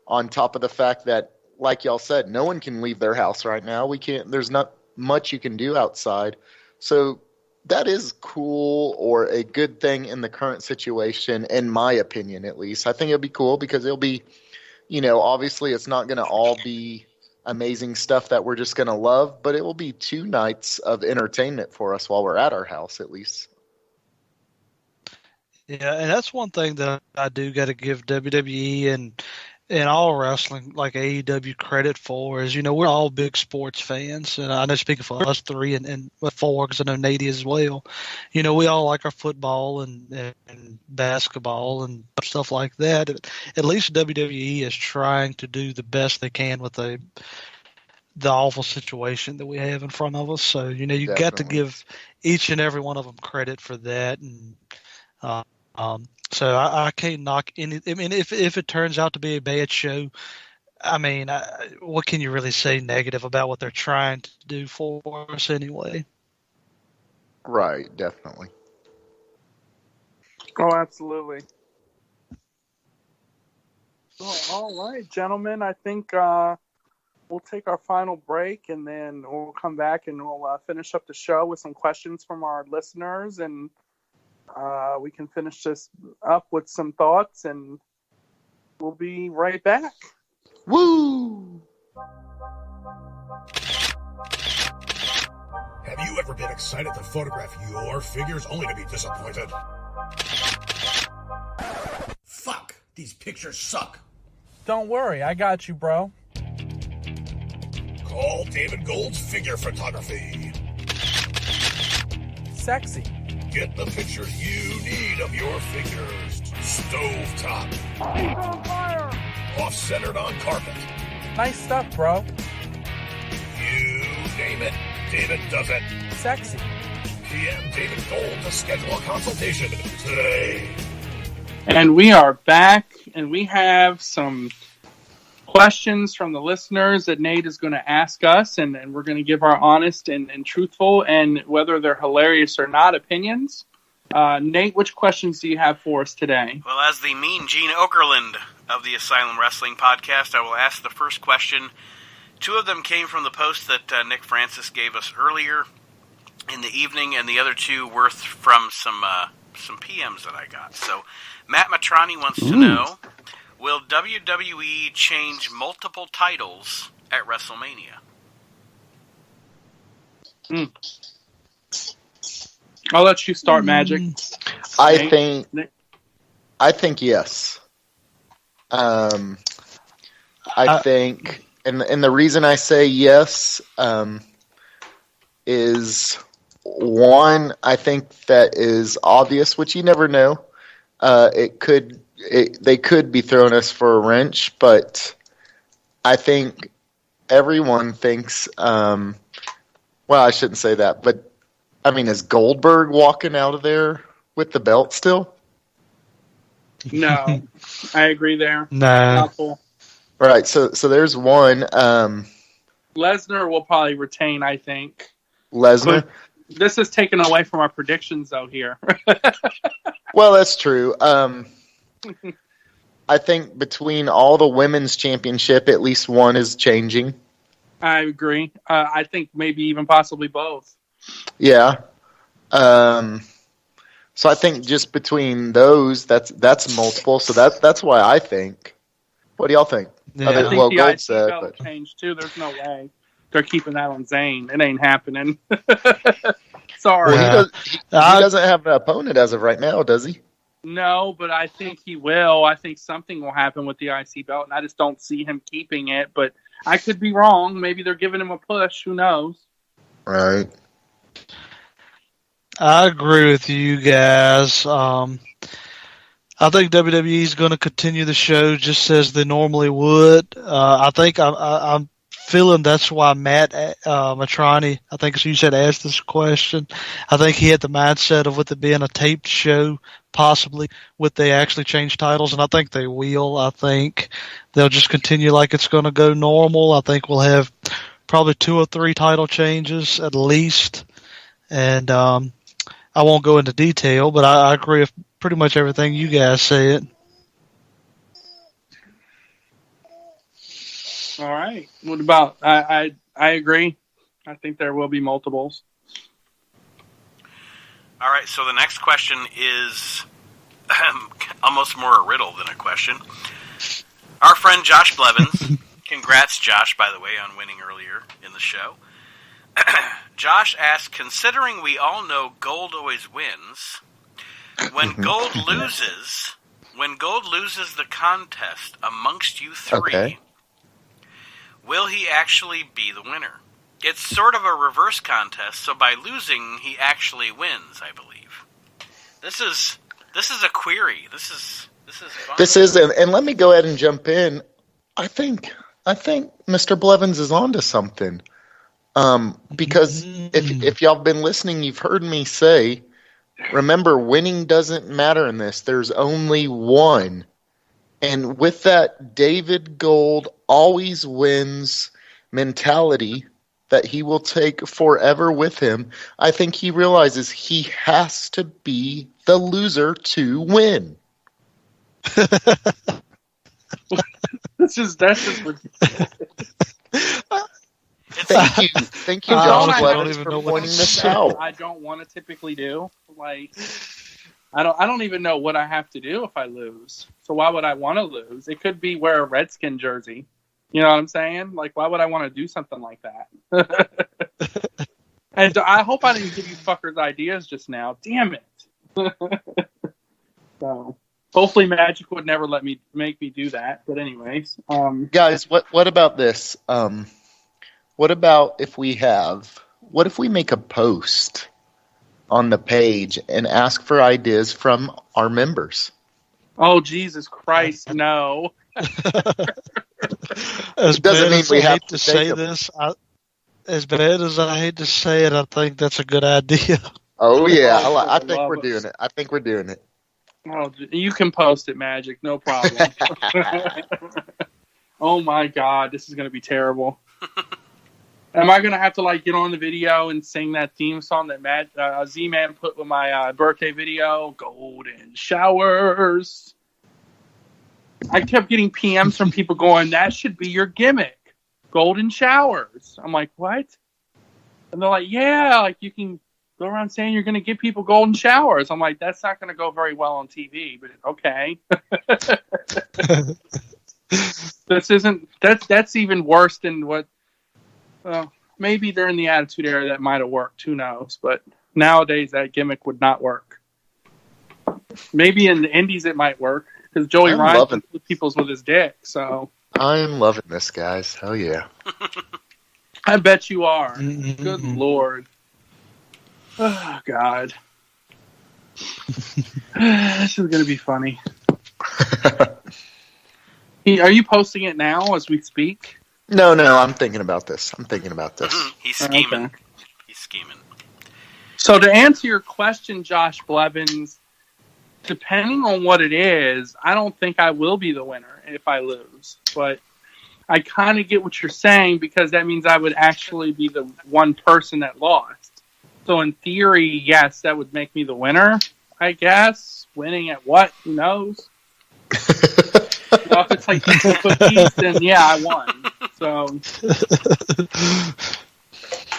on top of the fact that, like y'all said, no one can leave their house right now. There's not much you can do outside. So that is cool, or a good thing in the current situation, in my opinion, at least. I think it'll be cool because it'll be, obviously it's not going to all be amazing stuff that we're just going to love, but it will be 2 nights of entertainment for us while we're at our house, at least. Yeah, and that's one thing that I do got to give WWE and all wrestling, like AEW, credit for is, we're all big sports fans. And I know, speaking for us 3 and 4, because I know Nate as well, we all like our football and basketball and stuff like that. At least WWE is trying to do the best they can with the awful situation that we have in front of us. So, you Definitely. got to give each and every one of them credit for that. And, so I can't knock any. I mean, if it turns out to be a bad show, I mean, what can you really say negative about what they're trying to do for us anyway? Right, definitely. Oh, absolutely. Well, all right, gentlemen. I think we'll take our final break, and then we'll come back and we'll finish up the show with some questions from our listeners, and we can finish this up with some thoughts, and we'll be right back. Woo! Have you ever been excited to photograph your figures only to be disappointed? Fuck, these pictures suck. Don't worry, I got you, bro. Call David Gold's Figure Photography. Sexy. Get the pictures you need of your figures. Stovetop. He's on fire! Off-centered on carpet. Nice stuff, bro. You name it, David does it. Sexy. PM David Gold to schedule a consultation today. And we are back, and we have some questions from the listeners that Nate is going to ask us, and we're going to give our honest and truthful, and whether they're hilarious or not, opinions. Nate, which questions do you have for us today? Well, as the mean Gene Okerlund of the Asylum Wrestling Podcast, I will ask the first question. 2 of them came from the post that Nick Francis gave us earlier in the evening, and the other 2 were from some PMs that I got. So Matt Matrani wants to know, will WWE change multiple titles at WrestleMania? I'll let you start, Magic. I think yes. I think, and the reason I say yes is, one, I think that is obvious, which you never know. They could be throwing us for a wrench, but I think everyone thinks, well, I shouldn't say that, but I mean, is Goldberg walking out of there with the belt still? No, I agree there. No. Cool. Right, so there's one. Lesnar will probably retain, I think. Lesnar? This is taken away from our predictions, though, here. Well, that's true. I think between all the women's championship, at least one is changing. I agree. I think maybe even possibly both. Yeah. So I think just between those, that's multiple. So that's why I think. What do y'all think? Yeah. I think Well, the Gold IC said, belt but changed, too. There's no way they're keeping that on Zayn. It ain't happening. Sorry. well, he doesn't have an opponent as of right now, does he? No, but I think he will. I think something will happen with the IC belt, and I just don't see him keeping it. But I could be wrong. Maybe they're giving him a push. Who knows? Right. I agree with you guys. I think WWE is going to continue the show just as they normally would. I think I'm feeling that's why Matt Matrani, I think you said, asked this question. I think he had the mindset of with it being a taped show, possibly would they actually change titles, and I think they will. I think they'll just continue like it's going to go normal. I think we'll have probably 2 or 3 title changes at least, and I won't go into detail, but I agree with pretty much everything you guys said. All right. What about? I agree. I think there will be multiples. All right. So the next question is almost more a riddle than a question. Our friend Josh Blevins, congrats, Josh, by the way, on winning earlier in the show. Josh asked, considering we all know Gold always wins, when Gold loses the contest amongst you three. Okay. Will he actually be the winner? It's sort of a reverse contest, so by losing, he actually wins, I believe. This is a query. This is fun. This is, and let me go ahead and jump in. I think Mr. Blevins is onto something. Because if y'all have been listening, you've heard me say, remember, winning doesn't matter in this. There's only one. And with that David Gold always wins mentality that he will take forever with him, I think he realizes he has to be the loser to win. That's just ridiculous. Thank you, Josh Blevins, for pointing this out. I don't want to typically do. Like, I don't even know what I have to do if I lose. So why would I want to lose? It could be wear a Redskin jersey. You know what I'm saying? Like, why would I want to do something like that? And I hope I didn't give you fuckers ideas just now. Damn it. So hopefully Magic would never make me do that. But anyways, guys, what about this? What about if we make a post on the page and ask for ideas from our members? Oh, Jesus Christ, no. As doesn't mean we have to say this. As bad as I hate to say it, I think that's a good idea. Oh, yeah. I think we're doing it. I think we're doing it. Oh, you can post it, Magic. No problem. Oh, my God. This is going to be terrible. Am I going to have to get on the video and sing that theme song that Z-Man put with my birthday video? Golden showers. I kept getting PMs from people going, that should be your gimmick. Golden showers. I'm like, what? And they're like, yeah, you can go around saying you're going to give people golden showers. I'm like, that's not going to go very well on TV, but okay. That's even worse than what. Maybe during the Attitude Era that might have worked. Who knows? But nowadays that gimmick would not work. Maybe in the Indies it might work because Joey Ryan can put people's with his dick. So I'm loving this, guys. Hell yeah! I bet you are. Good Lord. Oh God. This is gonna be funny. Are you posting it now as we speak? No, I'm thinking about this. He's scheming. Okay. He's scheming. So to answer your question, Josh Blevins, depending on what it is, I don't think I will be the winner if I lose. But I kind of get what you're saying because that means I would actually be the one person that lost. So in theory, yes, that would make me the winner, I guess. Winning at what? Who knows? If it's like cookies, then yeah, I won. So,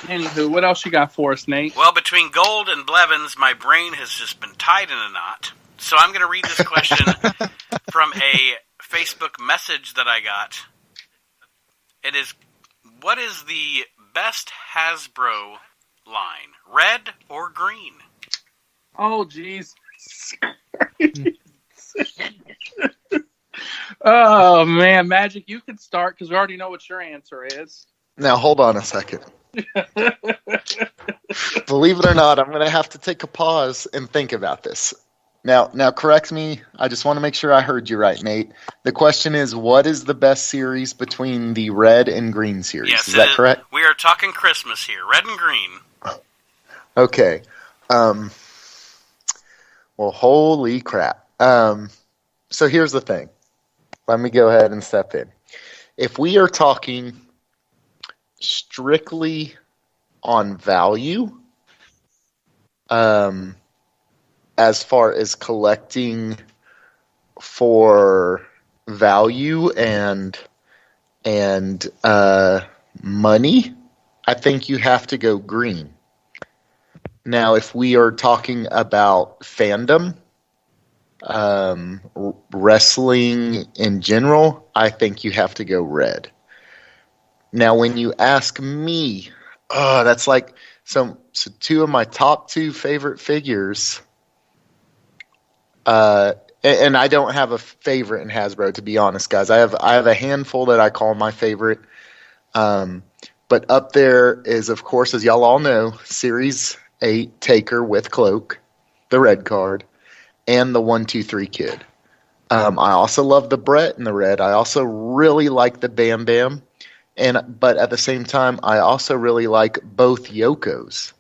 anywho, what else you got for us, Nate? Well, between Gold and Blevins, my brain has just been tied in a knot. So I'm going to read this question from a Facebook message that I got. It is, what is the best Hasbro line, red or green? Oh, jeez. Oh, man. Magic, you can start because we already know what your answer is. Now, hold on a second. Believe it or not, I'm going to have to take a pause and think about this. Now, correct me. I just want to make sure I heard you right, Nate. The question is, what is the best series between the red and green series? Yes, is that correct? We are talking Christmas here, red and green. Okay. Well, holy crap. So here's the thing. Let me go ahead and step in. If we are talking strictly on value, as far as collecting for value and money, I think you have to go green. Now, if we are talking about fandom, wrestling in general, I think you have to go red. Now, when you ask me, that's like so two of my top two favorite figures. And I don't have a favorite in Hasbro, to be honest, guys. I have a handful that I call my favorite. But up there is, of course, as y'all all know, Series 8 Taker with Cloak, the red card, and the 1-2-3 Kid. I also love the Brett in the red. I also really like the Bam Bam. But at the same time, I also really like both Yokos.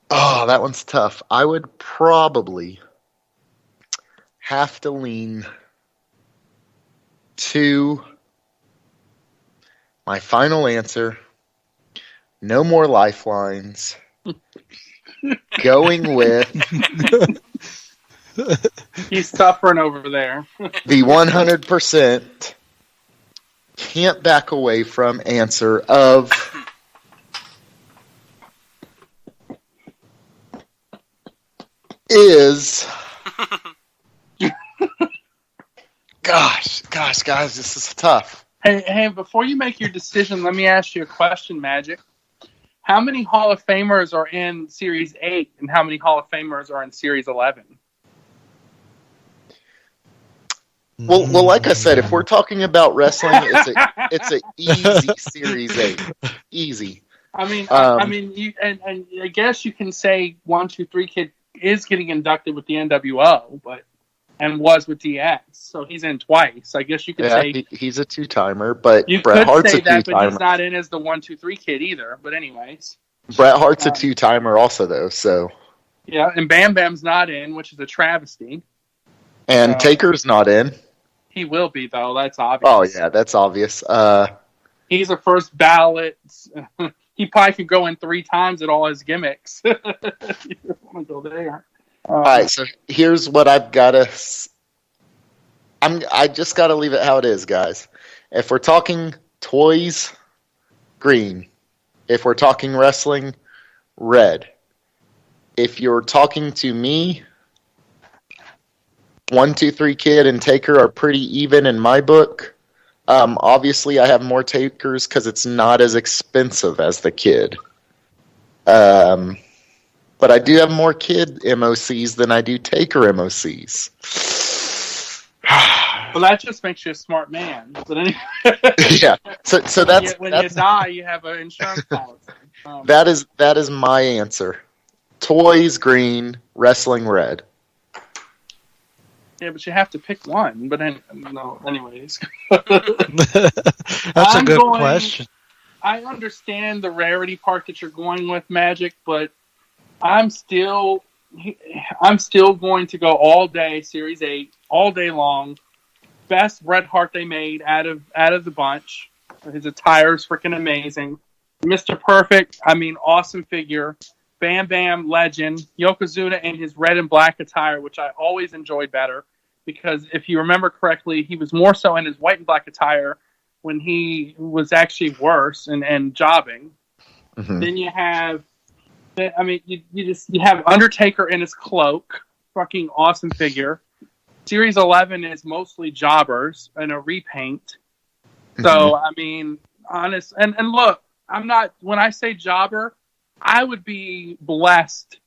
Oh, that one's tough. I would probably have to lean to my final answer. No more lifelines. Going with He's suffering over there. the 100% can't back away from answer of is gosh, guys, this is tough. Hey, before you make your decision, let me ask you a question, Magic. How many Hall of Famers are in Series 8 and how many Hall of Famers are in Series 11? Well, like I said, if we're talking about wrestling, it's a easy Series 8. Easy. I mean, you and I guess you can say 1-2-3 Kid is getting inducted with the NWO, and was with DX, so he's in twice. I guess you could say he's a two-timer, but you Bret could Hart's say a that, two-timer. but he's not in as the 1-2-3 Kid either. But anyways, Bret Hart's a two-timer also, though. So yeah, and Bam Bam's not in, which is a travesty. and Taker's not in. He will be though. That's obvious. Oh yeah, that's obvious. He's a first ballot. He probably could go in 3 times at all his gimmicks. You want to go there? All right, so here's what I've got to. I just got to leave it how it is, guys. If we're talking toys, green. If we're talking wrestling, red. If you're talking to me, 1-2-3 Kid and Taker are pretty even in my book. Obviously, I have more Takers because it's not as expensive as the Kid. But I do have more Kid MOCs than I do Taker MOCs. Well, that just makes you a smart man. But anyway, yeah. So that's when you die, you have an insurance policy. That is my answer. Toys green, wrestling red. Yeah, but you have to pick one. But no, anyways. That's a good question. I understand the rarity part that you're going with, Magic, but I'm still going to go all day, Series 8, all day long. Best Bret Hart they made out of the bunch. His attire is freaking amazing. Mr. Perfect, awesome figure. Bam Bam, legend. Yokozuna in his red and black attire, which I always enjoyed better. Because if you remember correctly, he was more so in his white and black attire when he was actually worse and jobbing. Mm-hmm. Then you have, you have Undertaker in his cloak, fucking awesome figure. Series 11 is mostly jobbers and a repaint. Mm-hmm. So honest and look, I'm not. When I say jobber, I would be blessed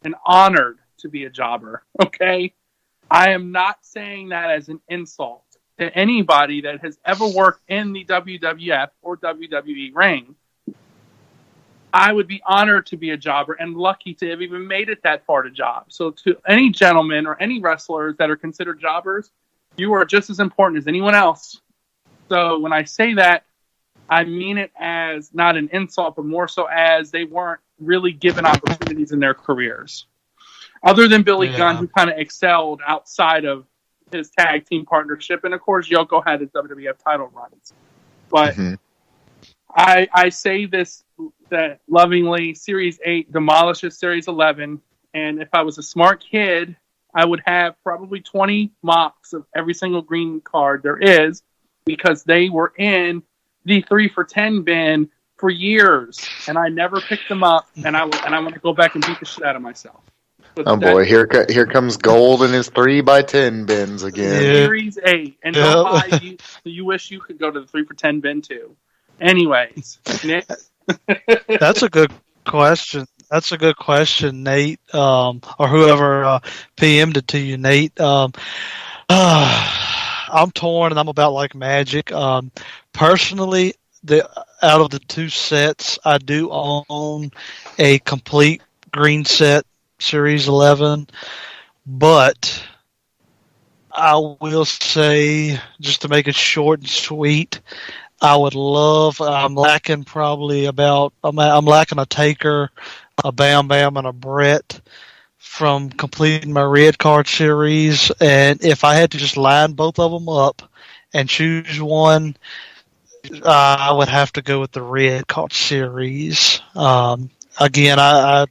and honored to be a jobber. Okay. I am not saying that as an insult to anybody that has ever worked in the WWF or WWE ring. I would be honored to be a jobber and lucky to have even made it that far to job. So to any gentleman or any wrestlers that are considered jobbers, you are just as important as anyone else. So when I say that, I mean it as not an insult, but more so as they weren't really given opportunities in their careers. Other than Billy Gunn, who kind of excelled outside of his tag team partnership. And of course, Yoko had his WWF title runs. But I say this that lovingly, Series 8 demolishes Series 11. And if I was a smart kid, I would have probably 20 mocks of every single green card there is, because they were in the 3 for $10 bin for years, and I never picked them up, and I want to go back and beat the shit out of myself. But boy, here comes Gold in his 3x10 bins again. Series 8, and don't lie, you wish you could go to the 3 for $10 bin too. Anyways, Nick. That's a good question. That's a good question, Nate, or whoever PM'd it to you, Nate. I'm torn, and I'm about like Magic. Personally, out of the two sets, I do own a complete green set, Series 11, but I will say, just to make it short and sweet, I'm lacking a Taker, a Bam Bam, and a Brett from completing my red card series. And if I had to just line both of them up and choose one, I would have to go with the red card series. Again, I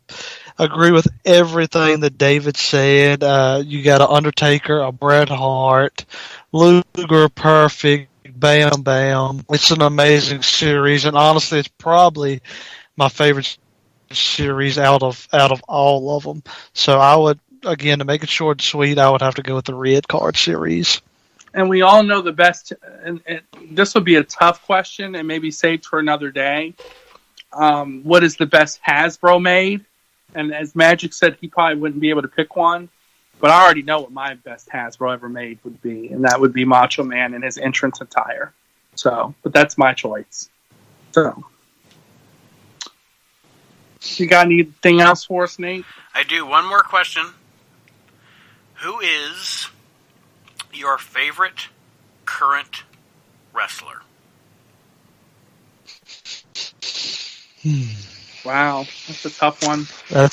agree with everything that David said. You got an Undertaker, a Bret Hart, Luger, Perfect, Bam Bam. It's an amazing series, and honestly, it's probably my favorite series out of all of them. So I would, again, to make it short and sweet, I would have to go with the red card series. And we all know the best, and this would be a tough question and maybe saved for another day. What is the best Hasbro made? And as Magic said, he probably wouldn't be able to pick one, but I already know what my best Hasbro ever made would be, and that would be Macho Man in his entrance attire. So, but that's my choice. So, you got anything else for us, Nate? I do. One more question. Who is your favorite current wrestler? Wow, that's a tough one. That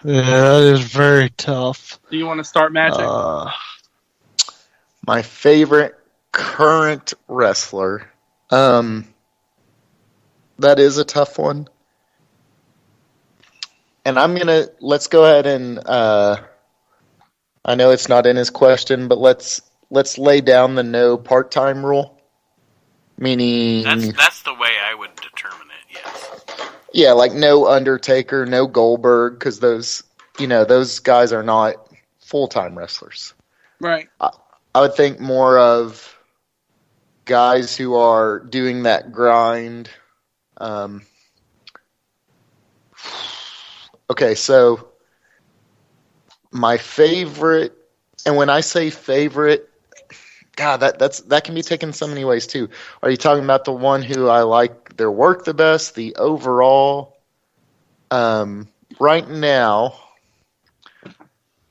is very tough. Do you want to start, Magic? My favorite current wrestler. That is a tough one. And let's go ahead and, I know it's not in his question, but let's lay down the no part-time rule. Meaning... That's the way I would determine it, yes. Yeah, like no Undertaker, no Goldberg, because those guys are not full-time wrestlers. Right. I would think more of guys who are doing that grind. Okay, so my favorite, and when I say favorite, God, that can be taken so many ways too. Are you talking about the one who I like their work the best, the overall? Right now,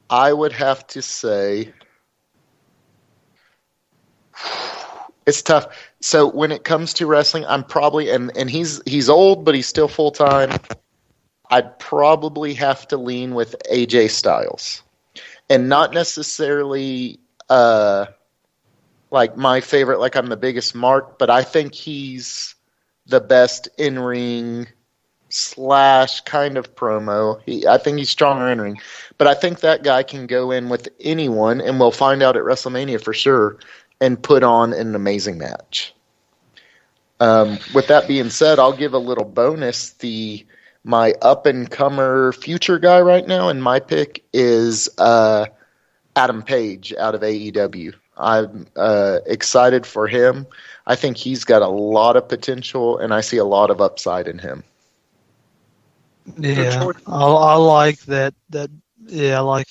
I would have to say it's tough. So when it comes to wrestling, I'm probably and he's old, but he's still full time. I'd probably have to lean with AJ Styles, and not necessarily like my favorite, like I'm the biggest mark, but I think he's the best in-ring / kind of promo. I think he's stronger in-ring, but I think that guy can go in with anyone, and we'll find out at WrestleMania for sure, and put on an amazing match. With that being said, I'll give a little bonus. My up-and-comer future guy right now, and my pick is Adam Page out of AEW. I'm excited for him. I think he's got a lot of potential, and I see a lot of upside in him. Yeah, I like that. Yeah, I like.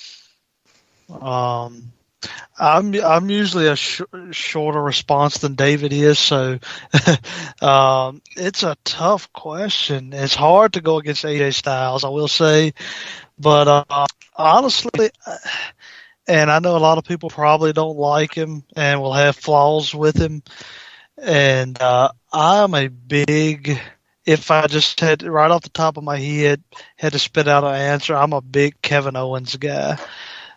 I'm usually a shorter response than David is, so it's a tough question. It's hard to go against AJ Styles, I will say, but honestly, and I know a lot of people probably don't like him and will have flaws with him, and I'm a big. If I just had right off the top of my head had to spit out an answer, I'm a big Kevin Owens guy.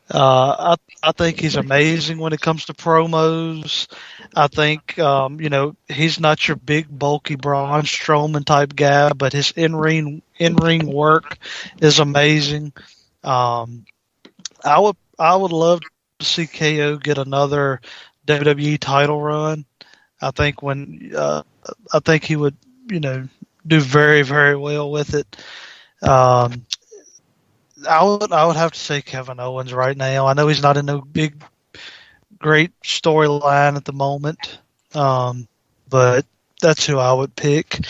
I think he's amazing when it comes to promos. I think he's not your big bulky Braun Strowman type guy, but his in ring work is amazing. I would love to see KO get another WWE title run. I think he would do very, very well with it. I would have to say Kevin Owens right now. I know he's not in no big, great storyline at the moment, but that's who I would pick.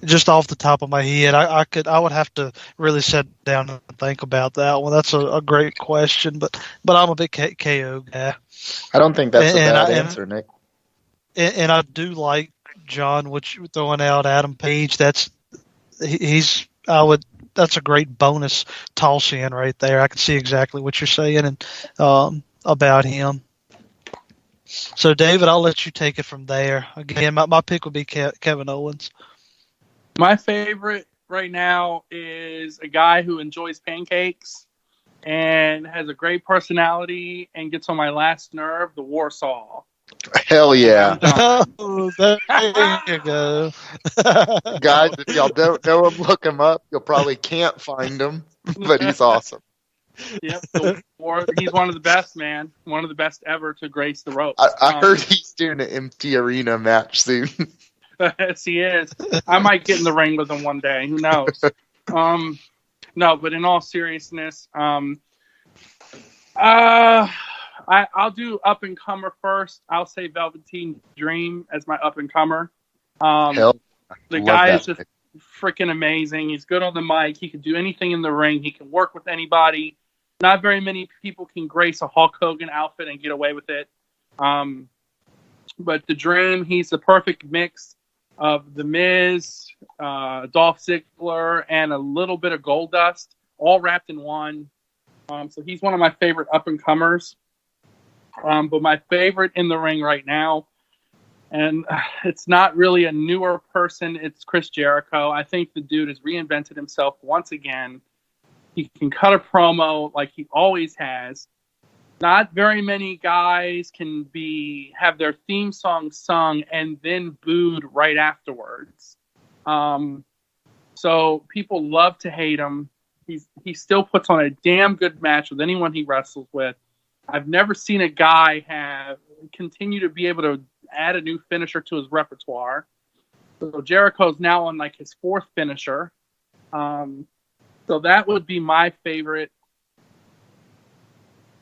Just off the top of my head, I would have to really sit down and think about that one. That's a great question, but I'm a big KO guy. I don't think that's a bad answer, Nick. And I do like John, which you're throwing out Adam Page. That's a great bonus toss in right there. I can see exactly what you're saying and about him. So, David, I'll let you take it from there. Again, my pick would be Kevin Owens. My favorite right now is a guy who enjoys pancakes and has a great personality and gets on my last nerve, the Warsaw. Hell yeah. Oh, there you go. Guys, if y'all don't know him, look him up. You'll probably can't find him, but he's awesome. Yep, he's one of the best, man. One of the best ever to grace the ropes. I heard he's doing an empty arena match soon. Yes, he is. I might get in the ring with him one day. Who knows? No, but in all seriousness, I'll do up and comer first. I'll say Velveteen Dream as my up and comer. The guy is just freaking amazing. He's good on the mic. He can do anything in the ring. He can work with anybody. Not very many people can grace a Hulk Hogan outfit and get away with it. But the Dream, he's the perfect mix of The Miz, Dolph Ziggler, and a little bit of Goldust, all wrapped in one. So he's one of my favorite up and comers. But my favorite in the ring right now, and it's not really a newer person, it's Chris Jericho. I think the dude has reinvented himself once again. He can cut a promo like he always has. Not very many guys can have their theme song sung and then booed right afterwards. So people love to hate him. He still puts on a damn good match with anyone he wrestles with. I've never seen a guy continue to be able to add a new finisher to his repertoire. So Jericho's now on like his fourth finisher. So that would be my favorite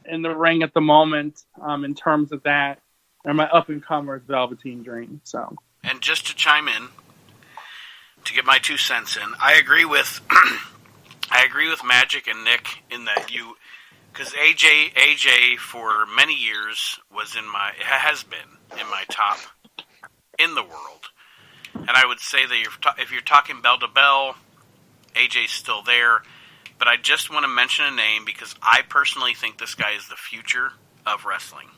in the ring at the moment, in terms of that. And my up and comer is Velveteen Dream. So, and just to chime in, to get my 2 cents in, I agree with Magic and Nick in that because AJ for many years has been in my top in the world, and I would say that if you're talking bell to bell, AJ's still there, but I just want to mention a name because I personally think this guy is the future of wrestling,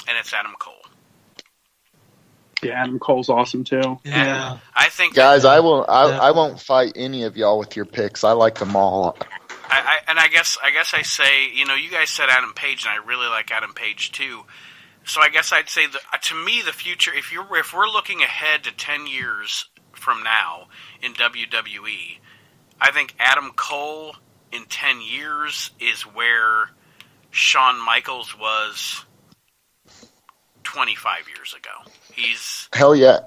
and it's Adam Cole. Yeah, Adam Cole's awesome too. Yeah, and I think, guys, I won't fight any of y'all with your picks. I like them all. I guess I say, you guys said Adam Page, and I really like Adam Page too. So I guess I'd say to me the future, if we're looking ahead to 10 years from now in WWE, I think Adam Cole in 10 years is where Shawn Michaels was 25 years ago. Hell yeah,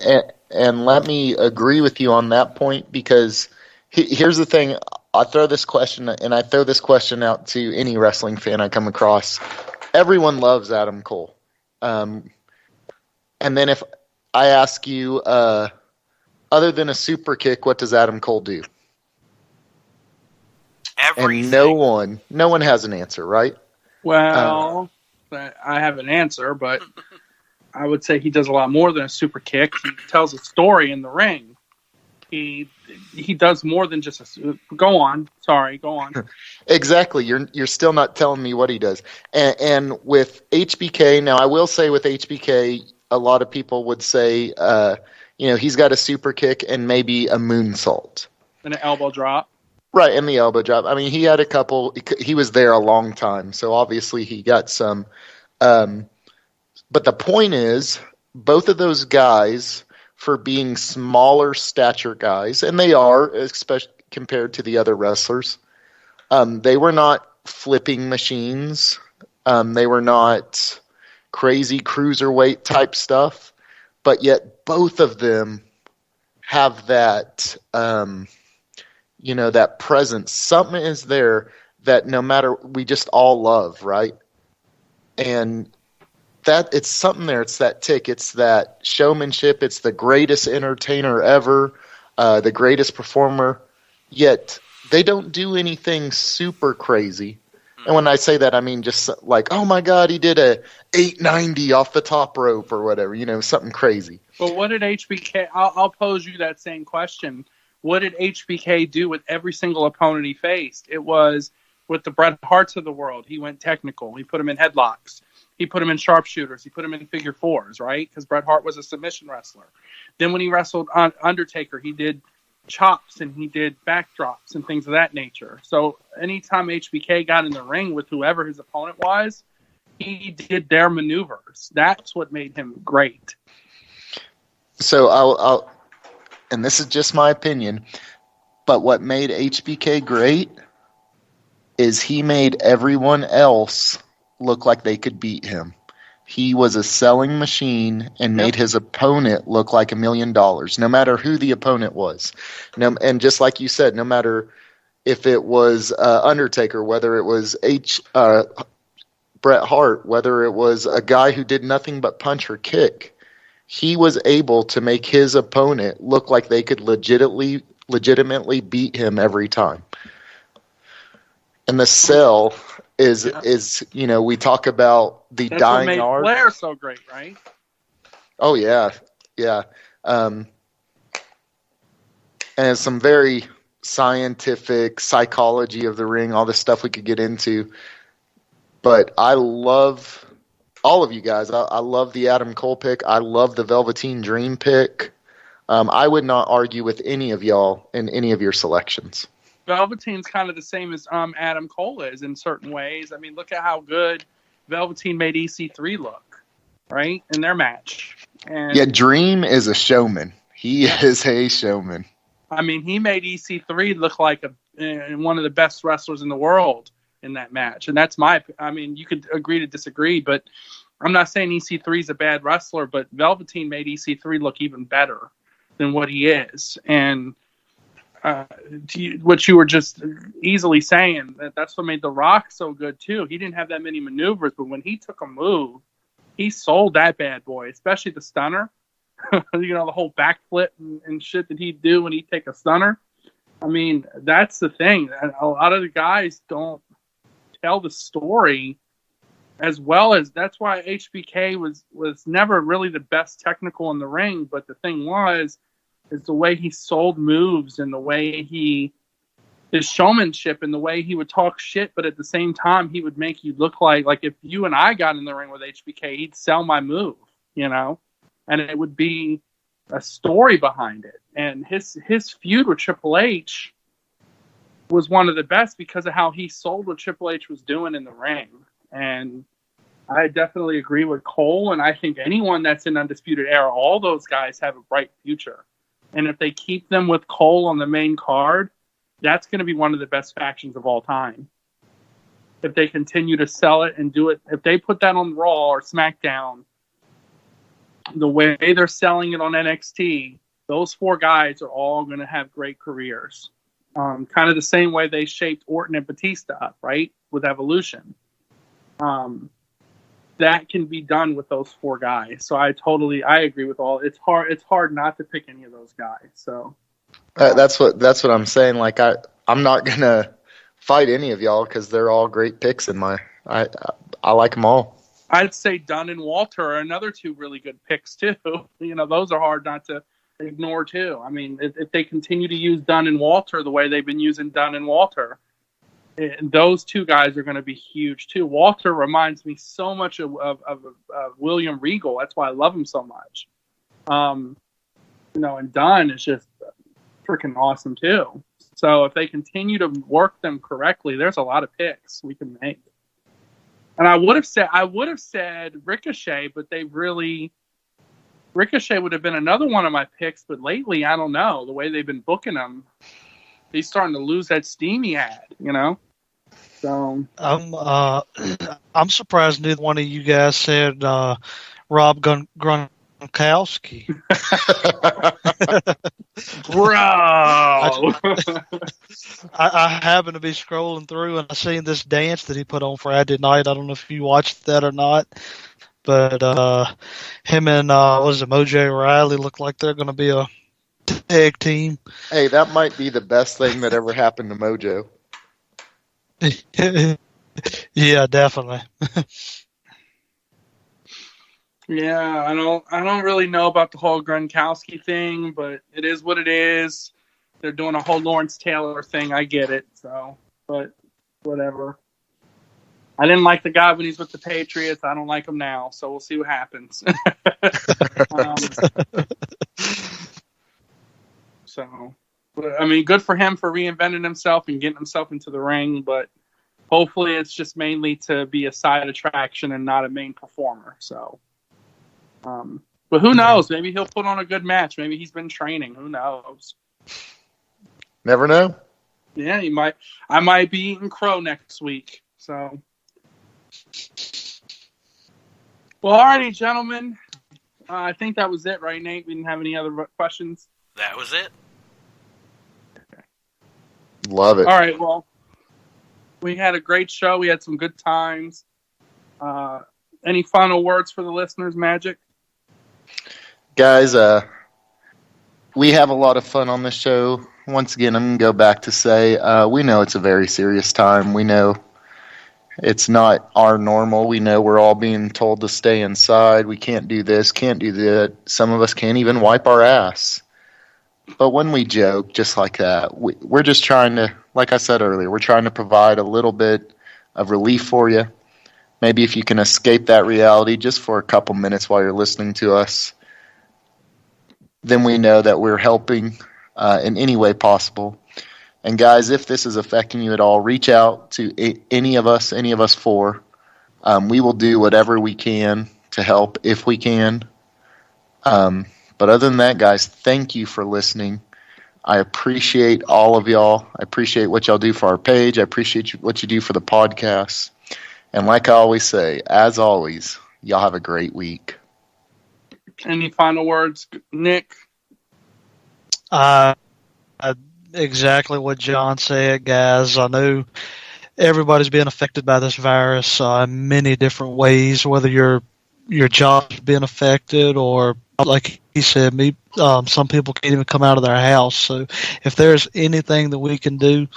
and let me agree with you on that point, because here's the thing. I throw this question out to any wrestling fan I come across. Everyone loves Adam Cole. And then if I ask you, other than a super kick, what does Adam Cole do? Everything. And no one has an answer, right? Well, that I have an answer, but I would say he does a lot more than a super kick. He tells a story in the ring. He does more than just a. Go on. Sorry, go on. Exactly. You're still not telling me what he does. And with HBK, now I will say with HBK, a lot of people would say, he's got a super kick and maybe a moonsault. And an elbow drop. Right, and the elbow drop. I mean, he had a couple. He was there a long time, so obviously he got some. But the point is, both of those guys, for being smaller stature guys, and they are, especially compared to the other wrestlers, they were not flipping machines. They were not crazy cruiserweight type stuff, but yet both of them have that, that presence. Something is there that no matter, we just all love, right? And that it's something there. It's that tick. It's that showmanship. It's the greatest entertainer ever, the greatest performer. Yet they don't do anything super crazy. And when I say that, I mean just like, oh my God, he did a 890 off the top rope or whatever. Something crazy. But what did HBK? I'll pose you that same question. What did HBK do with every single opponent he faced? It was with the Bret Harts of the world. He went technical. He put him in headlocks. He put him in sharpshooters. He put him in figure fours, right? Because Bret Hart was a submission wrestler. Then when he wrestled Undertaker, he did chops and he did backdrops and things of that nature. So anytime HBK got in the ring with whoever his opponent was, he did their maneuvers. That's what made him great. So I'll and this is just my opinion, but what made HBK great is he made everyone else look like they could beat him. He was a selling machine and made his opponent look like $1 million, no matter who the opponent was. And just like you said, no matter if it was Undertaker, whether it was Bret Hart, whether it was a guy who did nothing but punch or kick, he was able to make his opponent look like they could legitimately beat him every time. And the sell is we talk about the That's dying what made art. Flair so great, right? Oh yeah. And some very scientific psychology of the ring, all this stuff we could get into. But I love all of you guys. I love the Adam Cole pick. I love the Velveteen Dream pick. I would not argue with any of y'all in any of your selections. Velveteen's kind of the same as Adam Cole is in certain ways. I mean, look at how good Velveteen made EC3 look, right, in their match. And yeah, Dream is a showman. He is a showman. I mean, he made EC3 look like one of the best wrestlers in the world in that match. And that's you could agree to disagree, but I'm not saying EC3 is a bad wrestler, but Velveteen made EC3 look even better than what he is. And what you were just easily saying, that's what made The Rock so good too. He didn't have that many maneuvers, but when he took a move, he sold that bad boy, especially the stunner. The whole backflip and shit that he'd do when he'd take a stunner. I mean, that's the thing. A lot of the guys don't tell the story as well as. That's why HBK was never really the best technical in the ring. But the thing is the way he sold moves and the way his showmanship and the way he would talk shit, but at the same time he would make you look like if you and I got in the ring with HBK, he'd sell my move, and it would be a story behind it. And his feud with Triple H was one of the best because of how he sold what Triple H was doing in the ring. And I definitely agree with Cole, and I think anyone that's in Undisputed Era, all those guys have a bright future. And if they keep them with Cole on the main card, that's going to be one of the best factions of all time. If they continue to sell it and do it, if they put that on Raw or SmackDown, the way they're selling it on NXT, those four guys are all going to have great careers. Kind of the same way they shaped Orton and Batista up, right? With Evolution. That can be done with those four guys. So I agree with all. It's hard not to pick any of those guys. So that's what I'm saying. Like I'm not gonna fight any of y'all because they're all great picks in my. I like them all. I'd say Dunn and Walter are another two really good picks too. Those are hard not to ignore too. I mean, if they continue to use Dunn and Walter the way they've been using Dunn and Walter, those two guys are going to be huge too. Walter reminds me so much of William Regal. That's why I love him so much. And Dunn is just freaking awesome too. So if they continue to work them correctly, there's a lot of picks we can make. And I would have said Ricochet, but Ricochet would have been another one of my picks, but lately I don't know, the way they've been booking him, he's starting to lose that steam he had, So I'm surprised neither one of you guys said Rob Gronkowski. Bro, I happened to be scrolling through and I seen this dance that he put on Friday night. I don't know if you watched that or not, but him and Mojo Riley look like they're going to be a tag team. Hey, that might be the best thing that ever happened to Mojo. Yeah, definitely. Yeah, I don't really know about the whole Gronkowski thing, but it is what it is. They're doing a whole Lawrence Taylor thing. I get it. So, but whatever. I didn't like the guy when he's with the Patriots. I don't like him now. So we'll see what happens. But, I mean, good for him for reinventing himself and getting himself into the ring. But hopefully, it's just mainly to be a side attraction and not a main performer. So. But who knows? Maybe he'll put on a good match. Maybe he's been training. Who knows? Never know. Yeah, he might. I might be eating crow next week. So, well, alrighty, gentlemen. I think that was it, right, Nate? We didn't have any other questions. That was it. Okay. Love it. All right. Well, we had a great show. We had some good times. Any final words for the listeners, Magic? Guys, we have a lot of fun on this show. Once again, I'm going to go back to say, we know it's a very serious time. We know it's not our normal. We know we're all being told to stay inside. We can't do this, can't do that. Some of us can't even wipe our ass. But when we joke just like that, we're just trying to, like I said earlier, we're trying to provide a little bit of relief for you. Maybe if you can escape that reality just for a couple minutes while you're listening to us, then we know that we're helping in any way possible. And guys, if this is affecting you at all, reach out to any of us four. We will do whatever we can to help if we can. But other than that, guys, thank you for listening. I appreciate all of y'all. I appreciate what y'all do for our page. I appreciate what you do for the podcast. And like I always say, as always, y'all have a great week. Any final words, Nick? Exactly what John said, guys. I know everybody's being affected by this virus in many different ways, whether your job's being affected or, like he said, some people can't even come out of their house. So if there's anything that we can do,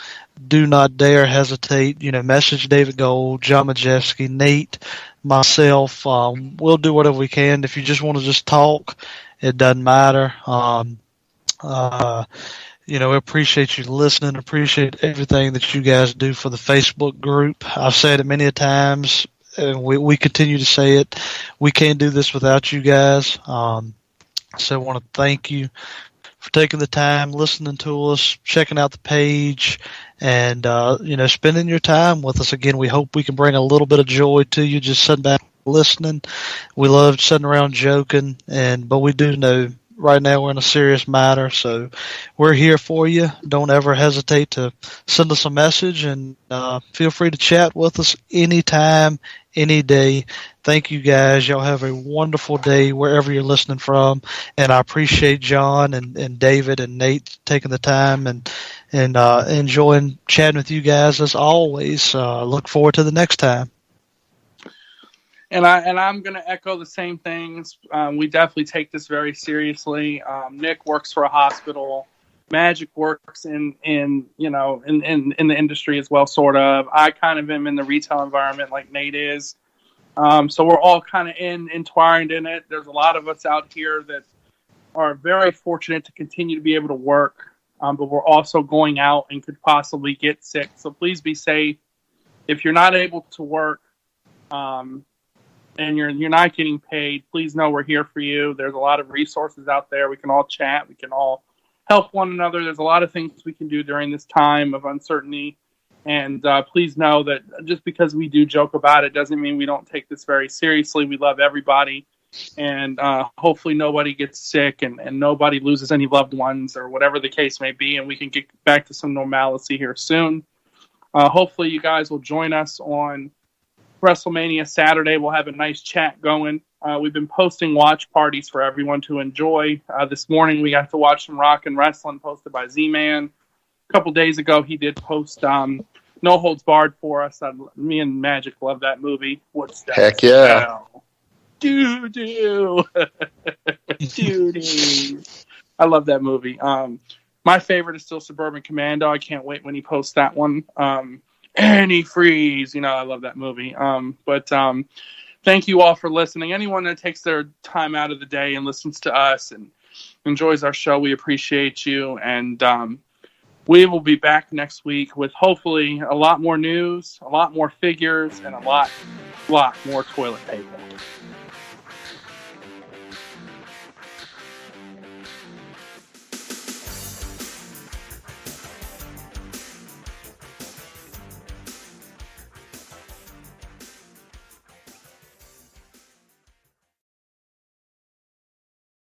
do not dare hesitate. Message David Gold, John Majewski, Nate, myself. We'll do whatever we can. If you just want to just talk, it doesn't matter. We appreciate you listening, appreciate everything that you guys do for the Facebook group. I've said it many times, and we continue to say it. We can't do this without you guys. So I want to thank you for taking the time, listening to us, checking out the page, and spending your time with us. Again, we hope we can bring a little bit of joy to you, just sitting back listening. We love sitting around joking, but we do know right now we're in a serious matter, so we're here for you. Don't ever hesitate to send us a message, and feel free to chat with us anytime, any day. Thank you, guys. Y'all have a wonderful day wherever you're listening from, and I appreciate John and David and Nate taking the time and enjoying chatting with you guys as always. Look forward to the next time. And I'm going to echo the same things. We definitely take this very seriously. Nick works for a hospital. Magic works in the industry as well, sort of. I kind of am in the retail environment like Nate is. So we're all kind of entwined in it. There's a lot of us out here that are very fortunate to continue to be able to work, but we're also going out and could possibly get sick. So please be safe. If you're not able to work and you're not getting paid, please know we're here for you. There's a lot of resources out there. We can all chat. We can all help one another. There's a lot of things we can do during this time of uncertainty. And please know that just because we do joke about it doesn't mean we don't take this very seriously. We love everybody. And hopefully nobody gets sick and nobody loses any loved ones or whatever the case may be. And we can get back to some normalcy here soon. Hopefully you guys will join us on WrestleMania Saturday. We'll have a nice chat going. We've been posting watch parties for everyone to enjoy. This morning we got to watch some Rock and Wrestling posted by Z-Man. A couple days ago he did post No Holds Barred for us. Me and Magic love that movie. What's that? Heck yeah. Doo-doo. Doo-doo. I love that movie. My favorite is still Suburban Commando. I can't wait when he posts that one. Antifreeze. I love that movie. But thank you all for listening. Anyone that takes their time out of the day and listens to us and enjoys our show, we appreciate you. And we will be back next week with hopefully a lot more news, a lot more figures, and a lot more toilet paper.